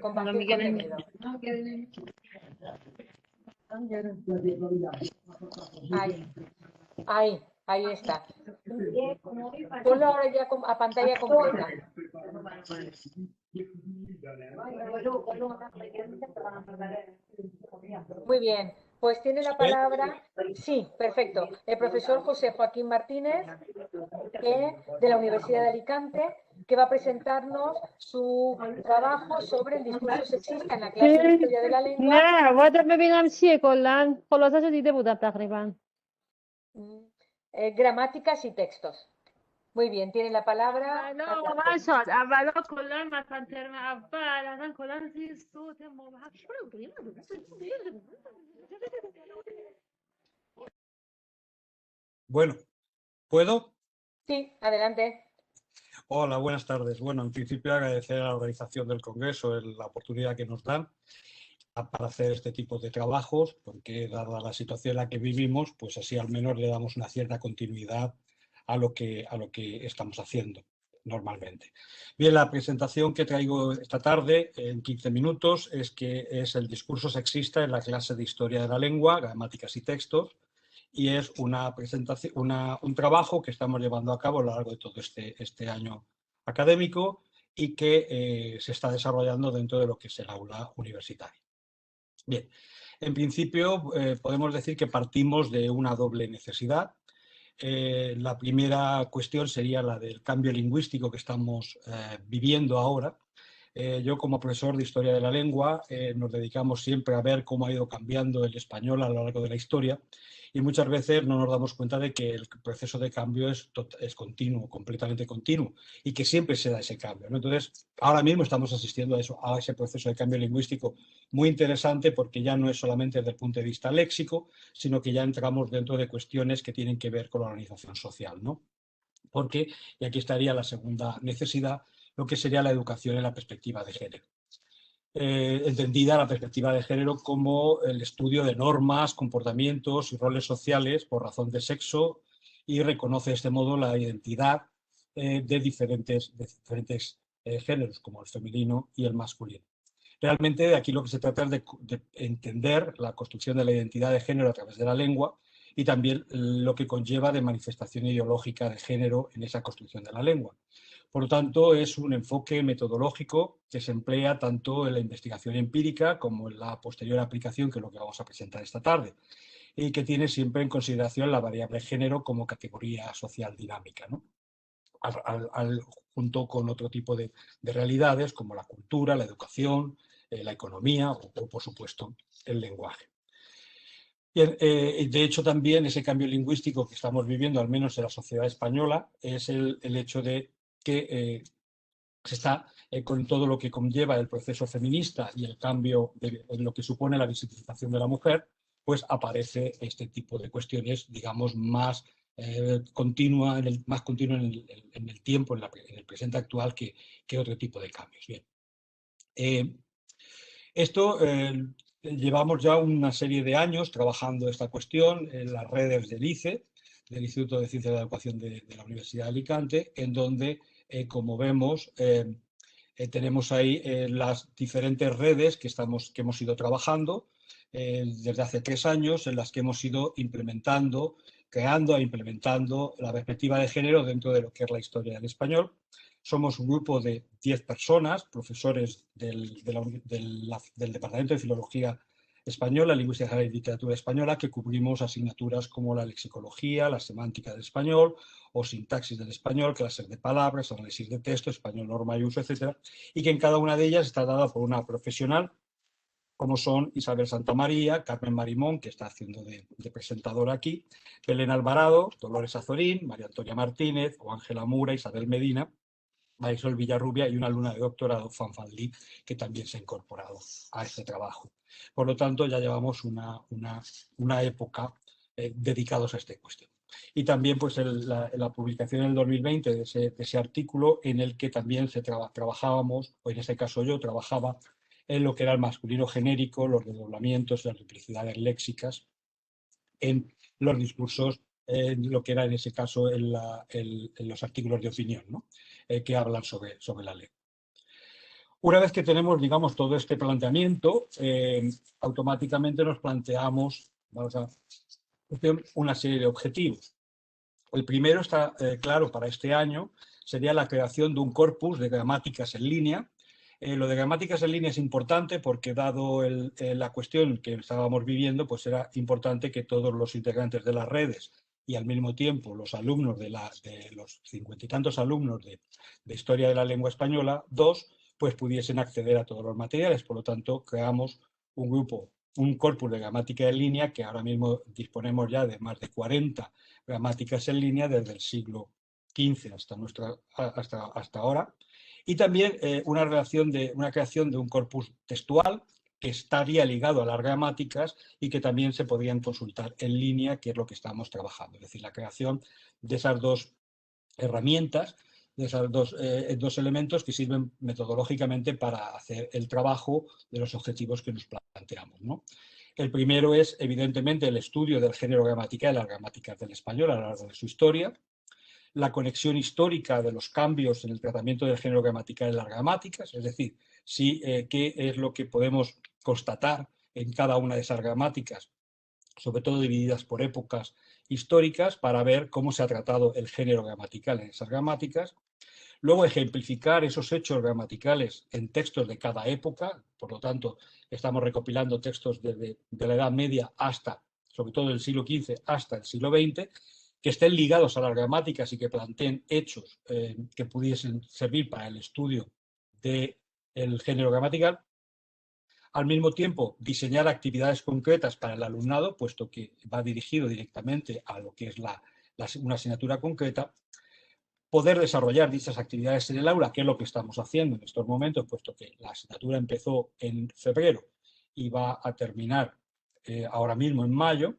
Compartir contenido. Ahí está. Ponlo ahora ya a pantalla completa. Muy bien, pues tiene la palabra, sí, perfecto, el profesor José Joaquín Martínez, de la Universidad de Alicante, que va a presentarnos su trabajo sobre el discurso sexista en la clase de Historia de la Lengua. Gramáticas y textos. Muy bien, tiene la palabra. Bueno, ¿puedo? Sí, adelante. Hola, buenas tardes. Bueno, en principio agradecer a la organización del Congreso la oportunidad que nos dan para hacer este tipo de trabajos, porque dada la situación en la que vivimos, pues así al menos le damos una cierta continuidad a lo que estamos haciendo normalmente. Bien, la presentación que traigo esta tarde en 15 minutos es el discurso sexista en la clase de Historia de la Lengua, Gramáticas y Textos, y es una presentación, un trabajo que estamos llevando a cabo a lo largo de todo este año académico y que se está desarrollando dentro de lo que es el aula universitaria. Bien, en principio podemos decir que partimos de una doble necesidad. La primera cuestión sería la del cambio lingüístico que estamos viviendo ahora. Yo como profesor de Historia de la Lengua nos dedicamos siempre a ver cómo ha ido cambiando el español a lo largo de la historia y muchas veces no nos damos cuenta de que el proceso de cambio es continuo, completamente continuo y que siempre se da ese cambio, ¿no? Entonces, ahora mismo estamos asistiendo a eso, a ese proceso de cambio lingüístico muy interesante porque ya no es solamente desde el punto de vista léxico, sino que ya entramos dentro de cuestiones que tienen que ver con la organización social, ¿no? Porque, y aquí estaría la segunda necesidad, lo que sería la educación en la perspectiva de género. Entendida la perspectiva de género como el estudio de normas, comportamientos y roles sociales por razón de sexo y reconoce de este modo la identidad de diferentes géneros, como el femenino y el masculino. Realmente de aquí lo que se trata es de entender la construcción de la identidad de género a través de la lengua y también lo que conlleva de manifestación ideológica de género en esa construcción de la lengua. Por lo tanto, es un enfoque metodológico que se emplea tanto en la investigación empírica como en la posterior aplicación, que es lo que vamos a presentar esta tarde, y que tiene siempre en consideración la variable género como categoría social dinámica, ¿no? Junto con otro tipo de realidades como la cultura, la educación, la economía o, por supuesto, el lenguaje. Bien, de hecho, también ese cambio lingüístico que estamos viviendo, al menos en la sociedad española, es el hecho de que se está con todo lo que conlleva el proceso feminista y el cambio en lo que supone la visibilización de la mujer, pues aparece este tipo de cuestiones, digamos, más continua en el tiempo, en el presente actual, que otro tipo de cambios. Bien. Esto llevamos ya una serie de años trabajando esta cuestión en las redes del ICE, del Instituto de Ciencias de la Educación de la Universidad de Alicante, en donde, como vemos, tenemos ahí las diferentes redes que hemos ido trabajando desde hace 3 años, en las que hemos ido creando e implementando la perspectiva de género dentro de lo que es la historia del español. Somos un grupo de 10 personas, profesores del Departamento de Filología Española, Lingüística y Literatura Española, que cubrimos asignaturas como la lexicología, la semántica del español o sintaxis del español, clases de palabras, análisis de texto, español norma y uso, etc. Y que en cada una de ellas está dada por una profesional, como son Isabel Santamaría, Carmen Marimón, que está haciendo de presentadora aquí, Belén Alvarado, Dolores Azorín, María Antonia Martínez o Ángela Mura, Isabel Medina, Marisol Villarrubia y una alumna de doctorado, Fanfan Lee, que también se ha incorporado a este trabajo. Por lo tanto, ya llevamos una época dedicados a esta cuestión. Y también pues, la publicación en el 2020 de ese artículo en el que también trabajábamos, o en ese caso yo trabajaba, en lo que era el masculino genérico, los desdoblamientos, las duplicidades léxicas, en los discursos, lo que era en ese caso en los artículos de opinión, ¿no? Que hablan sobre la ley. Una vez que tenemos, digamos, todo este planteamiento, automáticamente nos planteamos, una serie de objetivos. El primero está claro para este año, sería la creación de un corpus de gramáticas en línea. Lo de gramáticas en línea es importante porque, dado la cuestión que estábamos viviendo, pues era importante que todos los integrantes de las redes y al mismo tiempo los alumnos de los 50 y tantos alumnos de Historia de la Lengua Española, pues pudiesen acceder a todos los materiales. Por lo tanto, creamos un corpus de gramática en línea que ahora mismo disponemos ya de más de 40 gramáticas en línea desde el siglo XV hasta ahora. Y también una creación de un corpus textual que estaría ligado a las gramáticas y que también se podrían consultar en línea, que es lo que estamos trabajando. Es decir, la creación de esas dos herramientas, de esos dos elementos que sirven metodológicamente para hacer el trabajo de los objetivos que nos planteamos, ¿no? El primero es, evidentemente, el estudio del género gramatical y las gramáticas del español a lo largo de su historia, la conexión histórica de los cambios en el tratamiento del género gramatical en las gramáticas, es decir, qué es lo que podemos constatar en cada una de esas gramáticas, sobre todo divididas por épocas históricas, para ver cómo se ha tratado el género gramatical en esas gramáticas. Luego, ejemplificar esos hechos gramaticales en textos de cada época, por lo tanto, estamos recopilando textos desde la Edad Media hasta, sobre todo del siglo XV hasta el siglo XX, que estén ligados a las gramáticas y que planteen hechos que pudiesen servir para el estudio del género gramatical. Al mismo tiempo, diseñar actividades concretas para el alumnado, puesto que va dirigido directamente a lo que es una asignatura concreta. Poder desarrollar dichas actividades en el aula, que es lo que estamos haciendo en estos momentos, puesto que la asignatura empezó en febrero y va a terminar ahora mismo en mayo,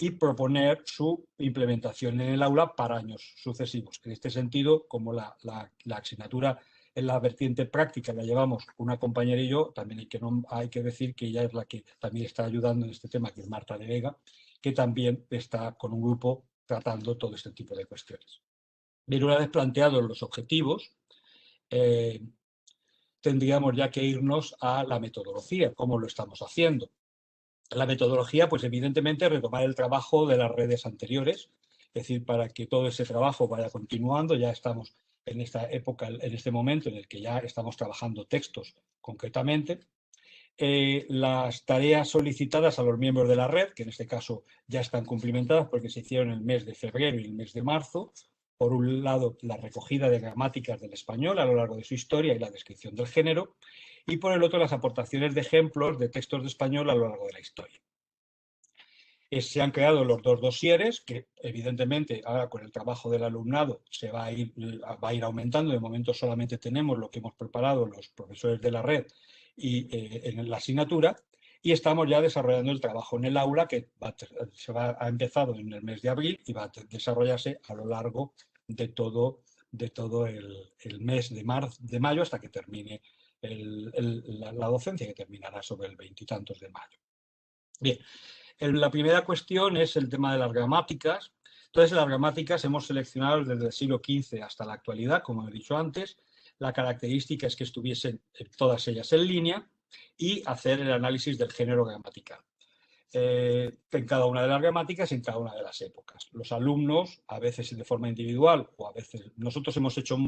y proponer su implementación en el aula para años sucesivos. En este sentido, como la asignatura en la vertiente práctica la llevamos una compañera y yo, también hay que decir que ella es la que también está ayudando en este tema, que es Marta de Vega, que también está con un grupo tratando todo este tipo de cuestiones. Bien, una vez planteados los objetivos, tendríamos ya que irnos a la metodología, cómo lo estamos haciendo. La metodología, pues evidentemente, retomar el trabajo de las redes anteriores, es decir, para que todo ese trabajo vaya continuando. Ya estamos en esta época, en este momento en el que ya estamos trabajando textos concretamente. Las tareas solicitadas a los miembros de la red, que en este caso ya están cumplimentadas porque se hicieron el mes de febrero y el mes de marzo. Por un lado, la recogida de gramáticas del español a lo largo de su historia y la descripción del género, y por el otro, las aportaciones de ejemplos de textos de español a lo largo de la historia. Se han creado los dos dosieres, que evidentemente ahora con el trabajo del alumnado se va a ir aumentando. De momento solamente tenemos lo que hemos preparado los profesores de la red y en la asignatura, y estamos ya desarrollando el trabajo en el aula, que ha empezado en el mes de abril y va a desarrollarse a lo largo de todo el mes de mayo hasta que termine la docencia, que terminará sobre el 20 y tantos de mayo. Bien, la primera cuestión es el tema de las gramáticas. Entonces, las gramáticas hemos seleccionado desde el siglo XV hasta la actualidad, como he dicho antes. La característica es que estuviesen todas ellas en línea y hacer el análisis del género gramatical en cada una de las gramáticas, en cada una de las épocas. Los alumnos, a veces de forma individual o a veces nosotros hemos hecho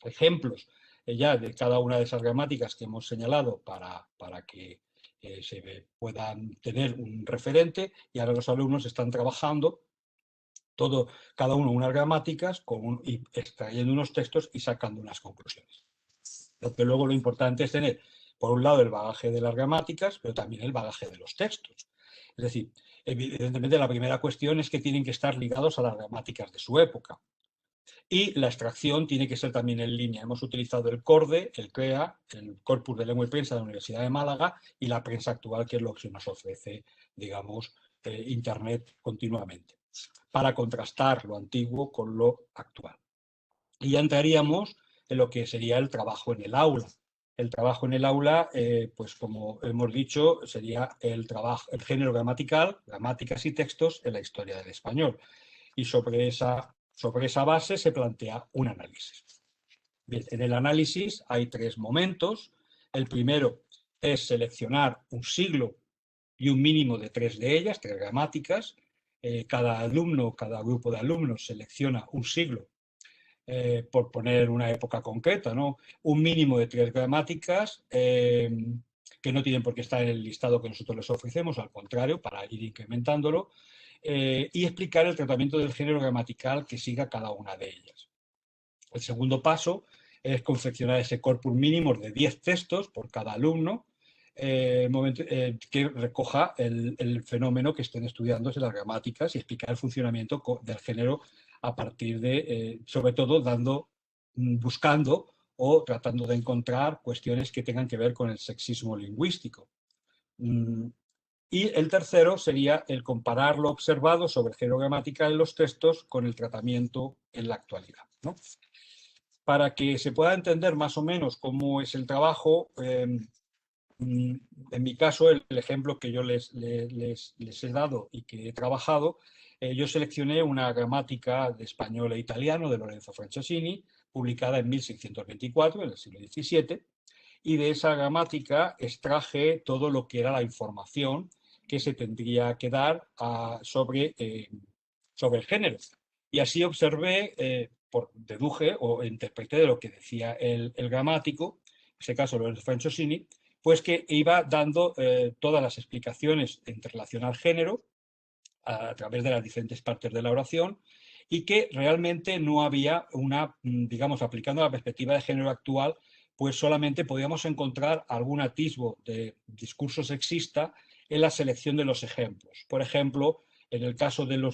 ejemplos ya de cada una de esas gramáticas que hemos señalado para que se puedan tener un referente, y ahora los alumnos están trabajando cada uno unas gramáticas y extrayendo unos textos y sacando unas conclusiones. Porque luego lo importante es tener, por un lado, el bagaje de las gramáticas, pero también el bagaje de los textos. Es decir, evidentemente la primera cuestión es que tienen que estar ligados a las gramáticas de su época. Y la extracción tiene que ser también en línea. Hemos utilizado el CORDE, el CREA, el Corpus de Lengua y Prensa de la Universidad de Málaga, y la prensa actual, que es lo que nos ofrece, digamos, Internet continuamente, para contrastar lo antiguo con lo actual. Y ya entraríamos en lo que sería el trabajo en el aula. El trabajo en el aula, pues como hemos dicho, sería el género gramatical, gramáticas y textos en la historia del español. Y sobre esa base se plantea un análisis. Bien, en el análisis hay tres momentos. El primero es seleccionar un siglo y un mínimo de tres de ellas, tres gramáticas. Cada alumno, cada grupo de alumnos selecciona un siglo, por poner una época concreta, ¿no? Un mínimo de tres gramáticas que no tienen por qué estar en el listado que nosotros les ofrecemos, al contrario, para ir incrementándolo, y explicar el tratamiento del género gramatical que siga cada una de ellas. El segundo paso es confeccionar ese corpus mínimo de 10 textos por cada alumno, que recoja el fenómeno que estén estudiando en las gramáticas y explicar el funcionamiento del género a partir de, sobre todo, buscando o tratando de encontrar cuestiones que tengan que ver con el sexismo lingüístico. Y el tercero sería el comparar lo observado sobre género gramatical en los textos con el tratamiento en la actualidad, ¿no? Para que se pueda entender más o menos cómo es el trabajo, en mi caso, el ejemplo que yo les he dado y que he trabajado, yo seleccioné una gramática de español e italiano de Lorenzo Franceschini, publicada en 1624, en el siglo XVII, y de esa gramática extraje todo lo que era la información que se tendría que dar sobre el género. Y así observé, deduje o interpreté de lo que decía el gramático, en este caso Lorenzo Franceschini, pues que iba dando todas las explicaciones en relación al género a través de las diferentes partes de la oración y que realmente no había digamos, aplicando la perspectiva de género actual, pues solamente podíamos encontrar algún atisbo de discurso sexista en la selección de los ejemplos. Por ejemplo, en el caso del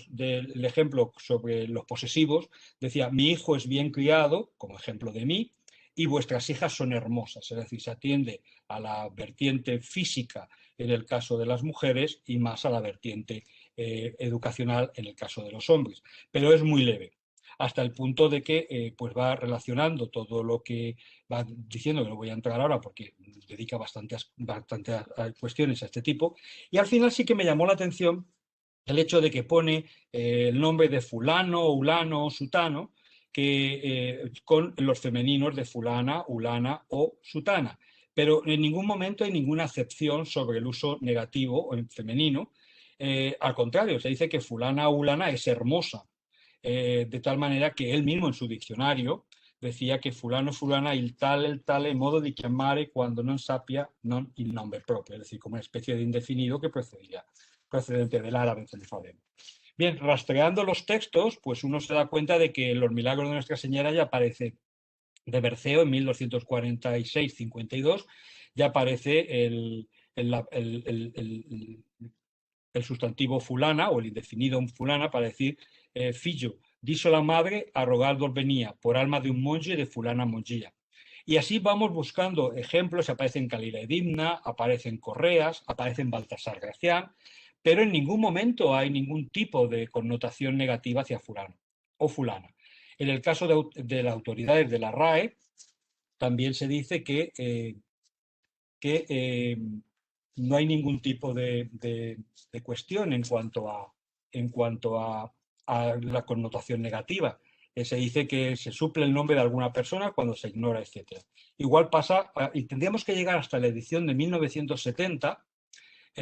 ejemplo sobre los posesivos, decía, mi hijo es bien criado, como ejemplo de mí, y vuestras hijas son hermosas. Es decir, se atiende a la vertiente física en el caso de las mujeres y más a la vertiente educacional en el caso de los hombres. Pero es muy leve, hasta el punto de que pues va relacionando todo lo que va diciendo, que no voy a entrar ahora porque dedica bastantes cuestiones a este tipo, y al final sí que me llamó la atención el hecho de que pone el nombre de fulano, ulano o sutano, con los femeninos de fulana, ulana o sutana. Pero en ningún momento hay ninguna acepción sobre el uso negativo o en femenino. Al contrario, se dice que fulana o ulana es hermosa, de tal manera que él mismo en su diccionario decía que fulano fulana il tale modo di chiamare quando non sappia non il nombre propio, es decir, como una especie de indefinido que procedente del árabe Jerusalén. Bien, rastreando los textos, pues uno se da cuenta de que Los Milagros de Nuestra Señora ya aparece de Berceo en 1246-52, ya aparece el sustantivo fulana o el indefinido fulana para decir fillo, diso la madre a rogar venía por alma de un monje de fulana monjilla. Y así vamos buscando ejemplos, aparecen Calila Edimna, aparecen Correas, aparecen Baltasar Gracián, pero en ningún momento hay ningún tipo de connotación negativa hacia fulano o fulana. En el caso de las autoridades de la RAE, también se dice que no hay ningún tipo de cuestión en cuanto a la connotación negativa. Se dice que se suple el nombre de alguna persona cuando se ignora, etc. Igual pasa, y tendríamos que llegar hasta la edición de 1970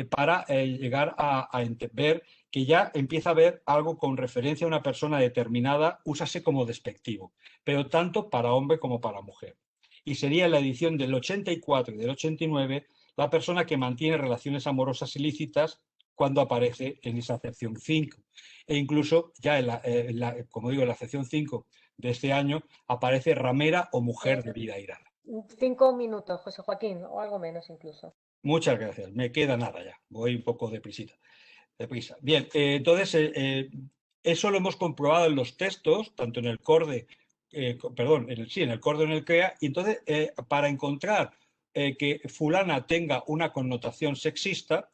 para llegar a ver que ya empieza a haber algo con referencia a una persona determinada, úsase como despectivo, pero tanto para hombre como para mujer. Y sería en la edición del 84 y del 89 la persona que mantiene relaciones amorosas ilícitas cuando aparece en esa acepción 5. E incluso ya como digo, en la acepción 5 de este año aparece ramera o mujer de vida airada. 5 minutos, José Joaquín, o algo menos incluso. Muchas gracias. Me queda nada ya. Voy un poco deprisa. Bien, entonces eso lo hemos comprobado en los textos, tanto en el CORDE, en el CORDE o en el CREA, y entonces para encontrar que fulana tenga una connotación sexista,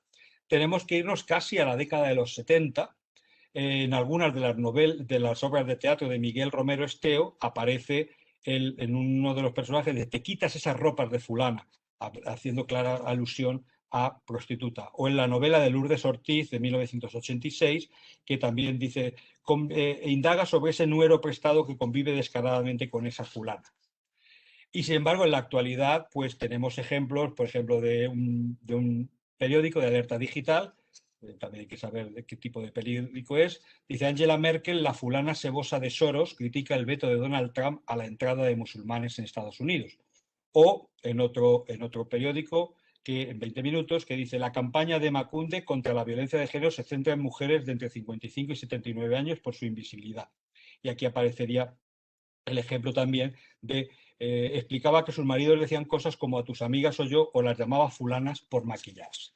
tenemos que irnos casi a la década de los 70. En algunas de las obras de teatro de Miguel Romero Esteo aparece en uno de los personajes de te quitas esas ropas de fulana, haciendo clara alusión a prostituta. O en la novela de Lourdes Ortiz de 1986, que también dice, indaga sobre ese nuero prestado que convive descaradamente con esa fulana. Y sin embargo, en la actualidad, pues tenemos ejemplos, por ejemplo, de un periódico de Alerta Digital, también hay que saber de qué tipo de periódico es. Dice Angela Merkel, la fulana sebosa de Soros, critica el veto de Donald Trump a la entrada de musulmanes en Estados Unidos. O en otro periódico, que en 20 minutos, que dice la campaña de Macunde contra la violencia de género se centra en mujeres de entre 55 y 79 años por su invisibilidad. Y aquí aparecería el ejemplo también de explicaba que sus maridos decían cosas como a tus amigas o yo, o las llamaba fulanas por maquillarse.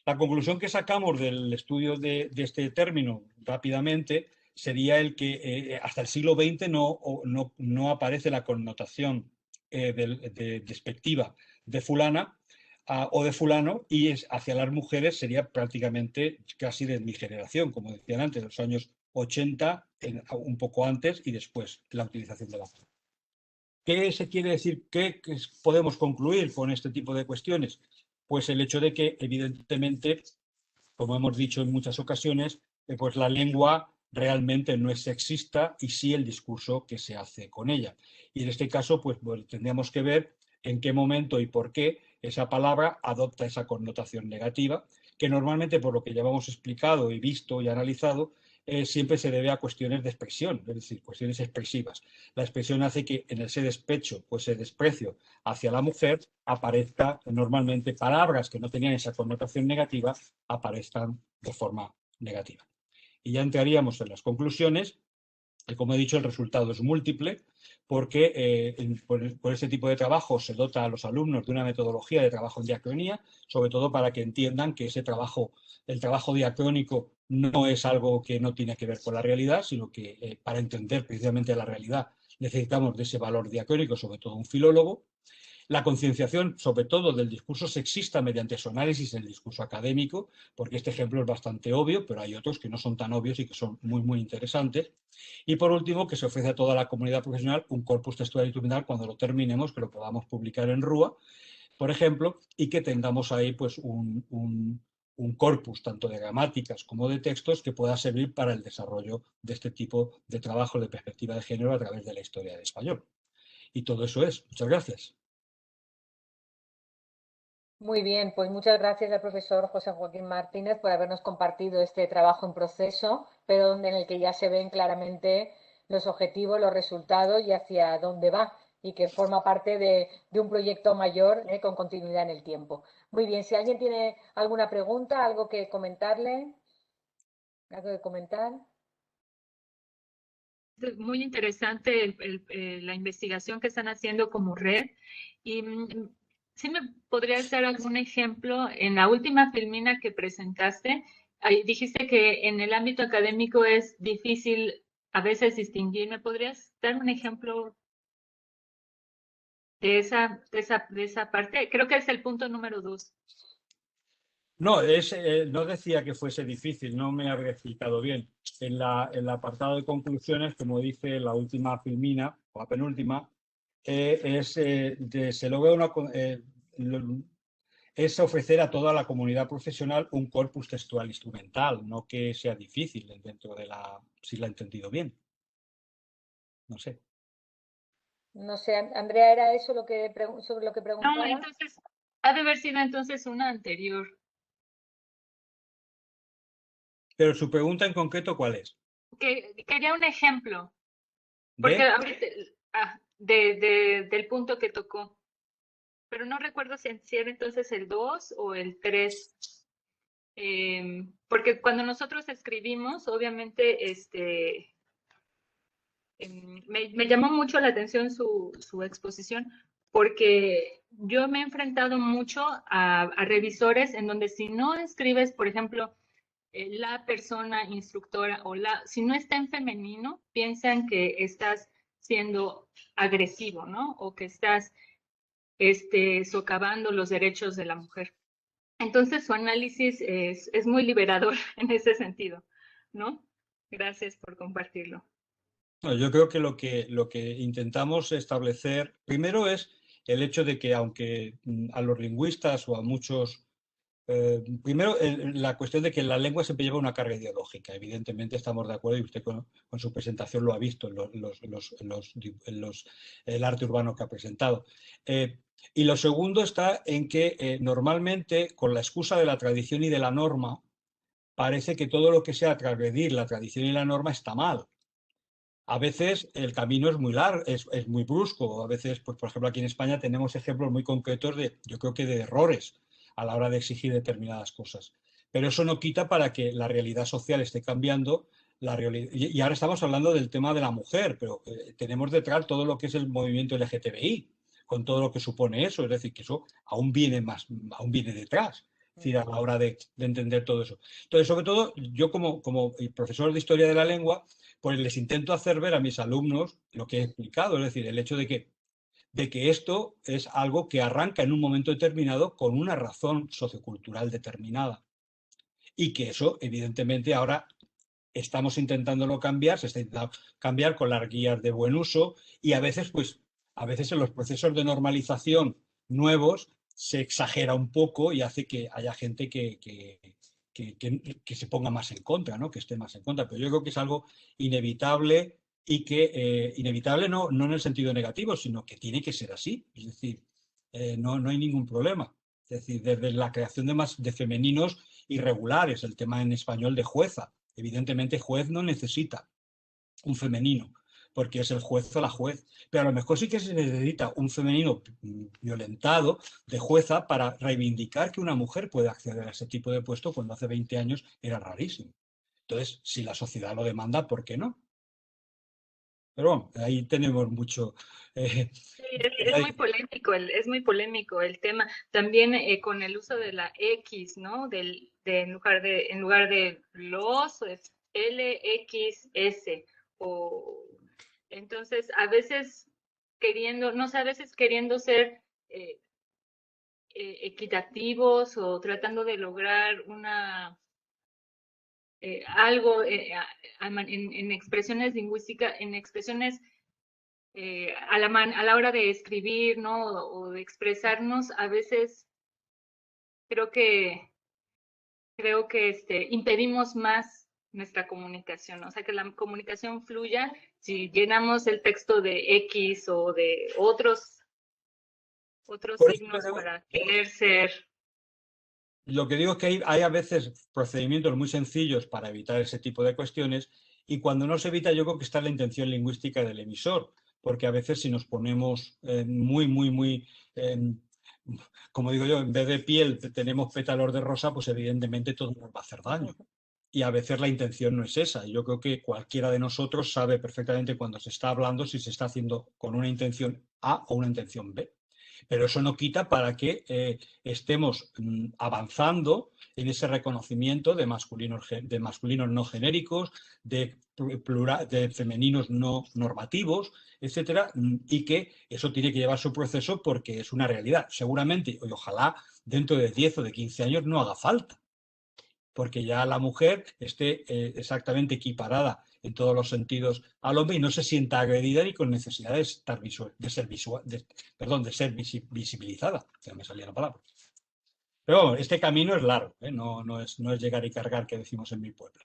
La conclusión que sacamos del estudio de este término rápidamente sería el que hasta el siglo XX no aparece la connotación despectiva de fulana, o de fulano, y hacia las mujeres sería prácticamente casi de mi generación, como decían antes, de los años 80, un poco antes y después la utilización de la palabra. ¿Qué se quiere decir? ¿Qué podemos concluir con este tipo de cuestiones? Pues el hecho de que, evidentemente, como hemos dicho en muchas ocasiones, pues la lengua realmente no es sexista y sí el discurso que se hace con ella. Y en este caso, pues tendríamos que ver en qué momento y por qué esa palabra adopta esa connotación negativa, que normalmente, por lo que ya hemos explicado y visto y analizado, siempre se debe a cuestiones de expresión, es decir, cuestiones expresivas. La expresión hace que en ese despecho, pues ese desprecio hacia la mujer, aparezca normalmente palabras que no tenían esa connotación negativa, aparezcan de forma negativa. Y ya entraríamos en las conclusiones. Como he dicho, el resultado es múltiple porque por este tipo de trabajo se dota a los alumnos de una metodología de trabajo en diacronía, sobre todo para que entiendan que ese trabajo, el trabajo diacrónico, no es algo que no tiene que ver con la realidad, sino que para entender precisamente la realidad necesitamos de ese valor diacrónico, sobre todo un filólogo. La concienciación, sobre todo, del discurso sexista mediante su análisis del discurso académico, porque este ejemplo es bastante obvio, pero hay otros que no son tan obvios y que son muy, muy interesantes. Y por último, que se ofrece a toda la comunidad profesional un corpus textual instrumental cuando lo terminemos, que lo podamos publicar en RUA, por ejemplo, y que tengamos ahí pues un corpus tanto de gramáticas como de textos que pueda servir para el desarrollo de este tipo de trabajo de perspectiva de género a través de la historia del español. Y todo eso es. Muchas gracias. Muy bien, pues muchas gracias al profesor José Joaquín Martínez por habernos compartido este trabajo en proceso, pero en el que ya se ven claramente los objetivos, los resultados y hacia dónde va, y que forma parte de un proyecto mayor con continuidad en el tiempo. Muy bien, si alguien tiene alguna pregunta, algo que comentarle, algo que comentar. Muy interesante la investigación que están haciendo como red. Y ¿sí me podrías dar algún ejemplo? En la última filmina que presentaste, ahí dijiste que en el ámbito académico es difícil a veces distinguir. ¿Me podrías dar un ejemplo de esa parte? Creo que es el punto número 2. No, no decía que fuese difícil, no me habría explicado bien. En el apartado de conclusiones, como dice la última filmina, o la penúltima, se logra es ofrecer a toda la comunidad profesional un corpus textual instrumental, no que sea difícil dentro de si la he entendido bien. No sé. No sé, Andrea, ¿era eso sobre lo que preguntaba? No, entonces, ha de haber sido entonces una anterior. Pero su pregunta en concreto, ¿cuál es? Quería un ejemplo. Porque ahorita, del punto que tocó. Pero no recuerdo si era entonces el 2 o el 3. Porque cuando nosotros escribimos, obviamente, me llamó mucho la atención su exposición, porque yo me he enfrentado mucho a revisores en donde si no escribes, por ejemplo, la persona instructora o si no está en femenino, piensan que estás siendo agresivo, ¿no? O que estás socavando los derechos de la mujer. Entonces su análisis es muy liberador en ese sentido, ¿no? Gracias por compartirlo. Yo creo que lo que intentamos establecer primero es el hecho de que aunque a los lingüistas o a muchos primero, la cuestión de que la lengua siempre lleva una carga ideológica. Evidentemente estamos de acuerdo y usted con su presentación lo ha visto en el arte urbano que ha presentado. Y lo segundo está en que normalmente, con la excusa de la tradición y de la norma, parece que todo lo que sea transgredir la tradición y la norma está mal. A veces el camino es muy largo, es muy brusco. A veces, pues, por ejemplo, aquí en España tenemos ejemplos muy concretos yo creo que de errores a la hora de exigir determinadas cosas. Pero eso no quita para que la realidad social esté cambiando. Y ahora estamos hablando del tema de la mujer, pero tenemos detrás todo lo que es el movimiento LGTBI, con todo lo que supone eso. Es decir, que eso aún viene detrás. Es decir, a la hora de entender todo eso. Entonces, sobre todo, yo como profesor de Historia de la Lengua, pues les intento hacer ver a mis alumnos lo que he explicado, es decir, el hecho de que de que esto es algo que arranca en un momento determinado con una razón sociocultural determinada. Y que eso, evidentemente, ahora estamos intentándolo cambiar, se está intentando cambiar con las guías de buen uso y a veces en los procesos de normalización nuevos se exagera un poco y hace que haya gente que se ponga más en contra, ¿no? Que esté más en contra. Pero yo creo que es algo inevitable y que inevitable no en el sentido negativo, sino que tiene que ser así. Es decir, no hay ningún problema. Es decir, desde la creación de femeninos irregulares, el tema en español de jueza. Evidentemente, juez no necesita un femenino, porque es el juez o la juez. Pero a lo mejor sí que se necesita un femenino violentado de jueza para reivindicar que una mujer puede acceder a ese tipo de puesto cuando hace 20 años era rarísimo. Entonces, si la sociedad lo demanda, ¿por qué no? Pero bueno, ahí tenemos mucho. Sí, es muy polémico el tema. También con el uso de la X, ¿no? En lugar de los, es LXS. Entonces, a veces queriendo ser equitativos o tratando de lograr algo en expresiones lingüísticas, en expresiones a la hora de escribir, ¿no? O de expresarnos, a veces creo que impedimos más nuestra comunicación, o sea, que la comunicación fluya si llenamos el texto de X o de otros signos para querer ser. Lo que digo es que hay a veces procedimientos muy sencillos para evitar ese tipo de cuestiones y cuando no se evita yo creo que está la intención lingüística del emisor, porque a veces si nos ponemos muy, como digo yo, en vez de piel tenemos pétalos de rosa, pues evidentemente todo nos va a hacer daño. Y a veces la intención no es esa. Yo creo que cualquiera de nosotros sabe perfectamente cuando se está hablando si se está haciendo con una intención A o una intención B. Pero eso no quita para que estemos avanzando en ese reconocimiento de masculinos no genéricos, de femeninos no normativos, etcétera, y que eso tiene que llevar su proceso porque es una realidad. Seguramente, y ojalá dentro de 10 o de 15 años no haga falta, porque ya la mujer esté exactamente equiparada en todos los sentidos al hombre y no se sienta agredida ni con necesidad de ser visibilizada. Ya me salía la palabra. Pero bueno, este camino es largo, ¿eh? No es llegar y cargar, que decimos en mi pueblo.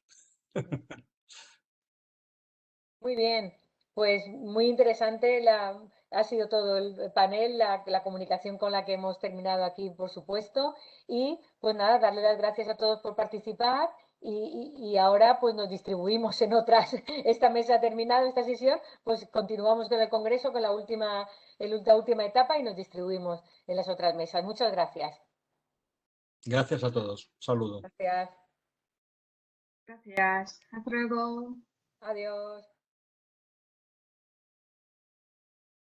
Muy bien, pues muy interesante ha sido todo el panel, la comunicación con la que hemos terminado aquí, por supuesto. Y pues nada, darle las gracias a todos por participar y ahora pues nos distribuimos en otras. Esta mesa ha terminado, esta sesión, pues continuamos con el Congreso, con la última etapa y nos distribuimos en las otras mesas. Muchas gracias. Gracias a todos. Saludos. Gracias. Gracias. Hasta luego. Adiós.